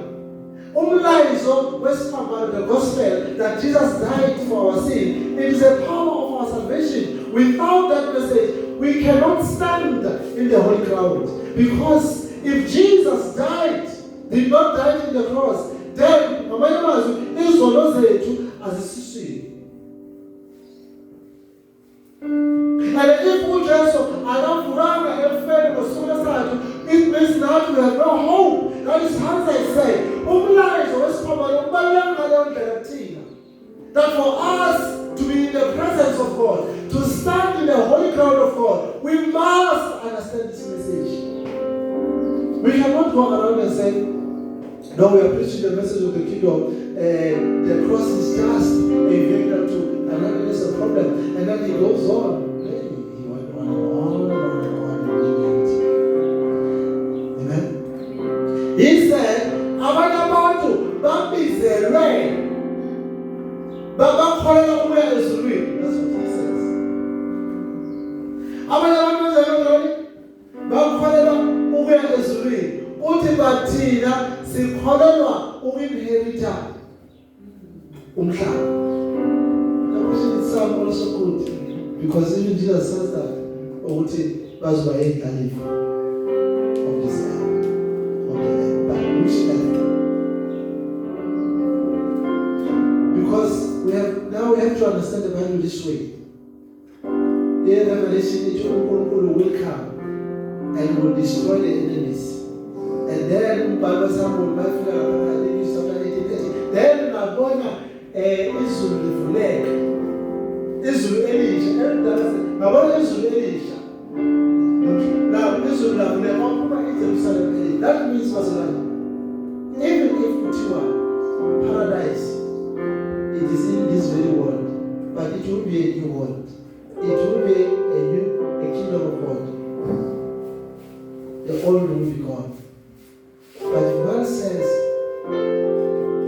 umlayezo wesiphambano, the gospel that Jesus died for our sin, it is a power of our salvation. Without that message, we cannot stand in the holy ground. Because if Jesus did not die in the cross, then izono zethu azisiswini. And if we just it means that we have no hope. That is how they say. That for us to be in the presence of God, to stand in the holy ground of God, we must understand this message. We cannot go around and say, no, we are preaching the message of the kingdom. The cross is just a vehicle to, and that is a problem. And then he goes on. He went on and on and on and on in unity. Amen. He said, Abanabantu, Bambizere, Baba Kola, where is real? That's what he says. Abanabantu, Baba Kola, where is real? Utibatina, Sikholwa, Uinherita. Umhlaba. The question itself also good because even Jesus says that Uti Bazwa Galif of this earth. But which earth? Because we have to understand the Bible this way. The revelation will come and will destroy the enemies. And then Bible will then Nabona Israel leg. Israel Elisha. Nabona Israel Elisha. Now Israel leg. That means even if Utiwa paradise, it is in this very world, but it will be a new world. It will be a kingdom of God. The old will be gone. But God says,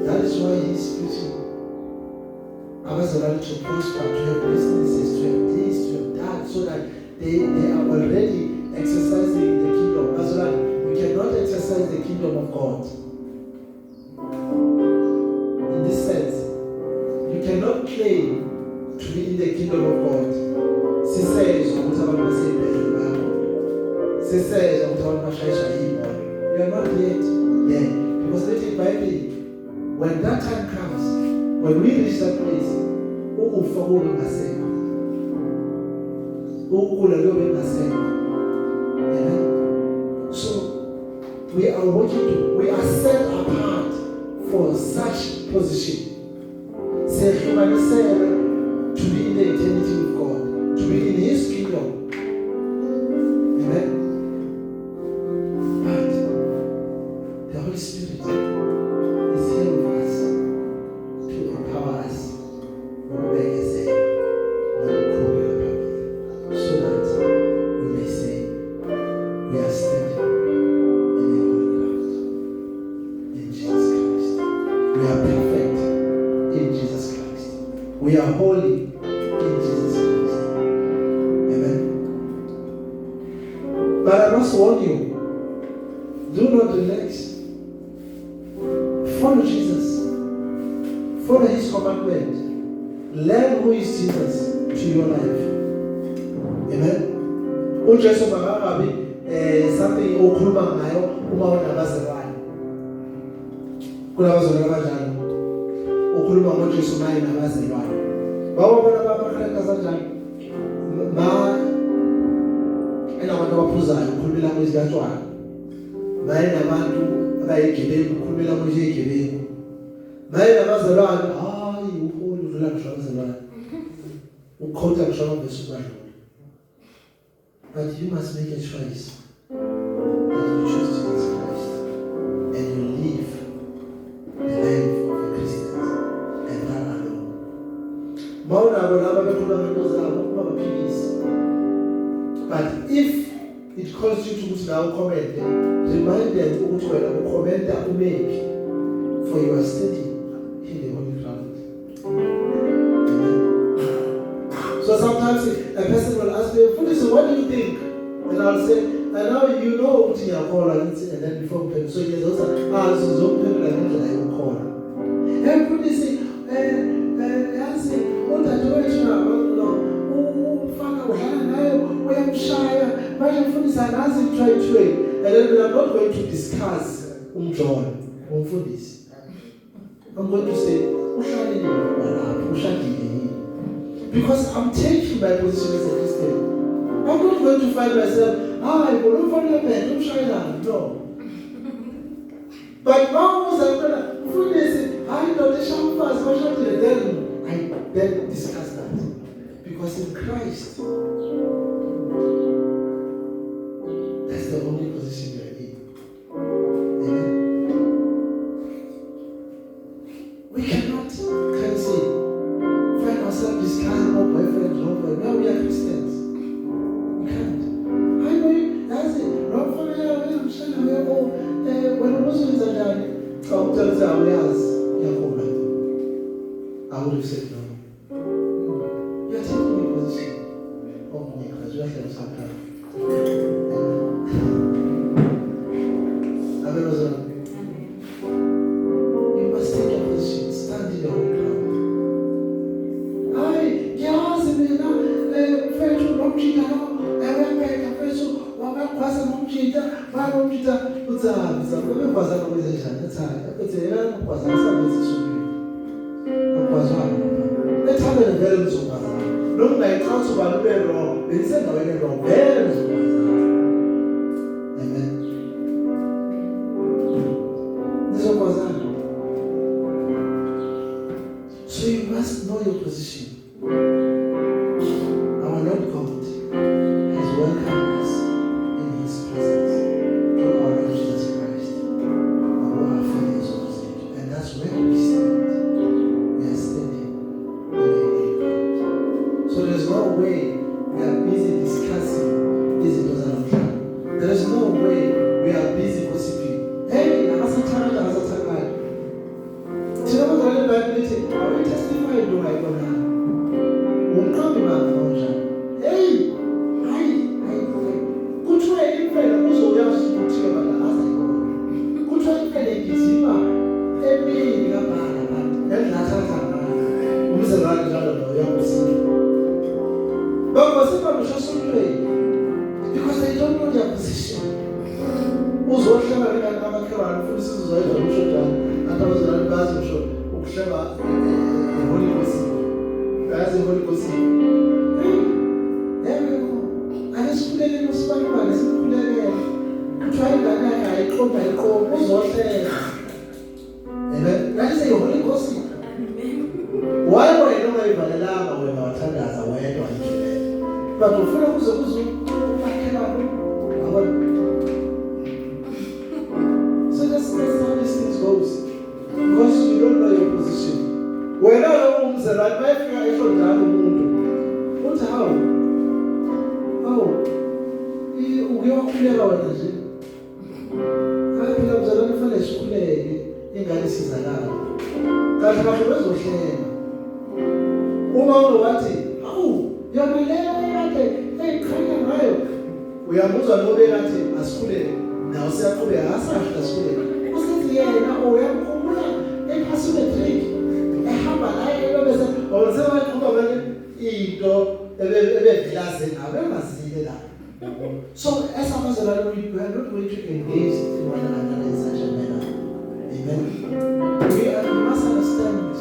that is why He's preaching abazalwane to prosper, to have businesses, to have this, to have that, so that they are already exercising the kingdom. Abazalwane, we cannot exercise the kingdom of God. In this sense, you cannot claim to be in the kingdom of God. You are not yet there. Because let it Bible, when that time comes, when we reach that place, so we are we are set apart for such position. To be in the eternity with God, to be in His kingdom. Amen. But the Holy Spirit is here with us to empower us, so that we may say we are standing in the holy ground in Jesus Christ. We are perfect in Jesus Christ. We are holy in Jesus Christ. Amen. But I must warn you, do not relax. Follow Jesus. Follow His commandment. Learn who is Jesus to your life. Amen. Ujesu makakabi something okhuluma ngayo uma unabazalwane. Kulabazalwane abanjani? Ukhuluma ngoJesu naye nabazalwane. Bawabona babakhala kanjani? Enabantu abaphuzayo ukhulumela kwezikatshwana. Baye nabantu abayigebengu ukhulumela kwezigebengu. Baye nabazalwane hayi uholi udlula kubazalwane. Ukhotha kushona besubadlula. But you must make a choice that you choose Jesus Christ and you live the life of a Christian and that alone. But if it calls you to now comment, remind them to comment that you make, for you are steady in the holy ground. Amen. So sometimes a person will ask me, so what do you think? And I'll say, and now you know what you are called, and then before people, so yes, those are some people that I will call. Everybody say, what are you doing now? And then we are not going to discuss John. I'm going to say, because I'm taking my position as a Christian. I'm not going to find myself, I will not no. But now I'm going to say, I then discuss that. Because in Christ, that's the only position we are in. Amen. We cannot, find ourselves discussing our boyfriend, girlfriend. Now we are Christians. We can't. I know you, that's it. When Muslims are done, I'll tell us how we ask. I would have said no. You are taking your position. Oh my God, you have to sometimes. You must take your position. Stand in the holy ground. Amen. So you must know your position. Our Lord God has welcomed us in His presence through our Lord Jesus Christ, who are fathers of His age. And that's where we stand. We are standing in the holy ground. So there's no way we are busy discussing this doctrine. There is no way we are busy gossiping. Hey, iBhayibheli lithi awuyitestify into ongayibonanga. Umqambi bakho hey, hayi kuthiwa impela uzoyazi ukuthi yona azayibona. Kuthiwa impela igijima emini kabana ngendlathatha umzekelo njalo lo yakusiza. But some just pray because they don't know their position. Uzohlala ngenamakhelwane futhi sizoyizwa umshoda atawuzana bazi umsho ukuhleba Holy Ghost. Bazi Holy Ghost. Anesikhulele nosibani esikhulele. Kuthiwa ingane yakhe ayiqomba uzohlela. That is a Holy Ghost. Why wena ungayivalelanga wena wathandaza wedwa nje? But ufuna ukuzokuzukakhelana. So that's how these things goes. Because you don't know your position. Wena lo umzalwane bayifika eshondana umuntu. Uthi how? Uyokhuleka wena nje. Phela umzalwane kufanele sikhuleke ingane isizakala. Kanti abantu bezohlela. Uma unowathi, yona leyo kade ekhanya ngayo. Uyamuzwa lo bekathi asikhuleke. Nawo siyaqhubeka asasho asikhuleke. Usithi yena uyamkhumula ephasule trick. Ehamba naye bese awuseba iqhubeka manje into ebevelaze nawe engazile la. So as abazalwane we are not going to engage in one another in such a manner. Amen. We must understand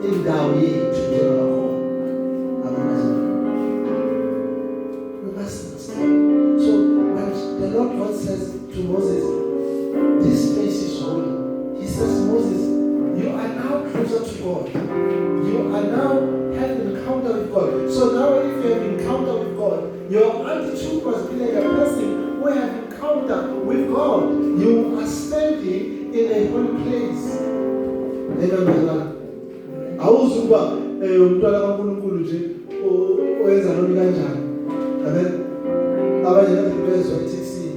indawo yethu njengabakhona. We must understand. So when the Lord God says to Moses, this place is holy, he says, Moses, you are now closer to God. You are now having an encounter with God. So now if you have an encounter with God, your attitude must be like a person who have encounter with God. You are standing in a holy place. Amen. Awuzuba umntwana kaNkulunkulu nje oyenza noma kanjani. Amen. Abanye bathi bezwe eTXini.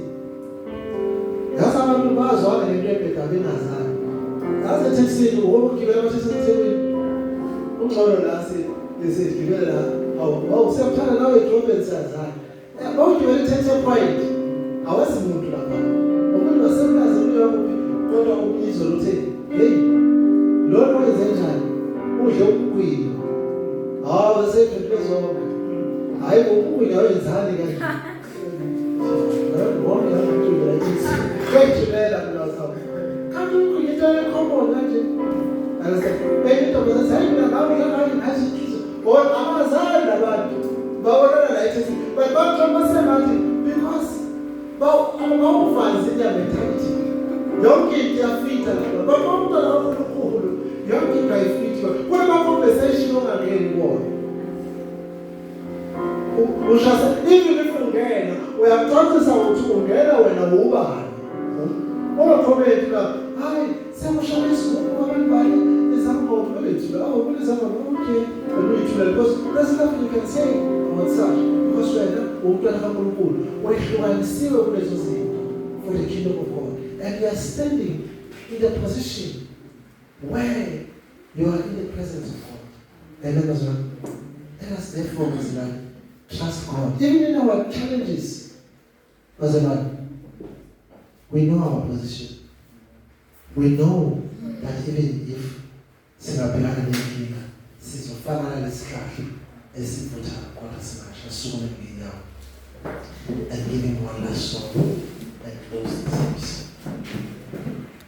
Yasa abantu bazwana ngento ebheda benazana. Yasa eTXini ukugibela baseSithebeni. Ungcono la sigibela la. Awusephana nawe edrobheni siyazana. Bawugibela eTexas point. Awazi umuntu lapha. Umuntu wasemlazi uyakuphi kodwa ubizwa lothi hey lona wenze njani? Udle ukugwina. Wasephethwe zonke. Hayi ukugwina wenzani kanje? Wona ukugwina eTexas. Kwejimela kulasa. Kanti ukugwina into ecommon kanje. Ayase into bezayina nawe ngani azikizo. Bona abazali abantu babona la eTexas. But bathi because bawufanzi mentality. Yonke into yafita lapha. Bamntwana kaNkulunkulu yonke into ayifitwa. Kuna conversation ongangeni kuona. Ushasa even if ungena uyaqoqisa ukuthi ungena wena ubani. Ongaqhubeki la. Hayi semushamisa abantu bani ezangomo bethu. Kulezangomo okay. Because there's nothing you can say about such. Because wena umntwana kaNkulunkulu wehlukanisiwe kulezo zinto for the kingdom of God. And you are standing in the position where you are in the presence of God. Amen. Let us therefore, trust God. Even in our challenges, we know our position. We know that even if singabhekana nenkinga, sizofana lesihlahla esivutha kodwa singasho sukume ngenyawo. And giving one last song and close the service.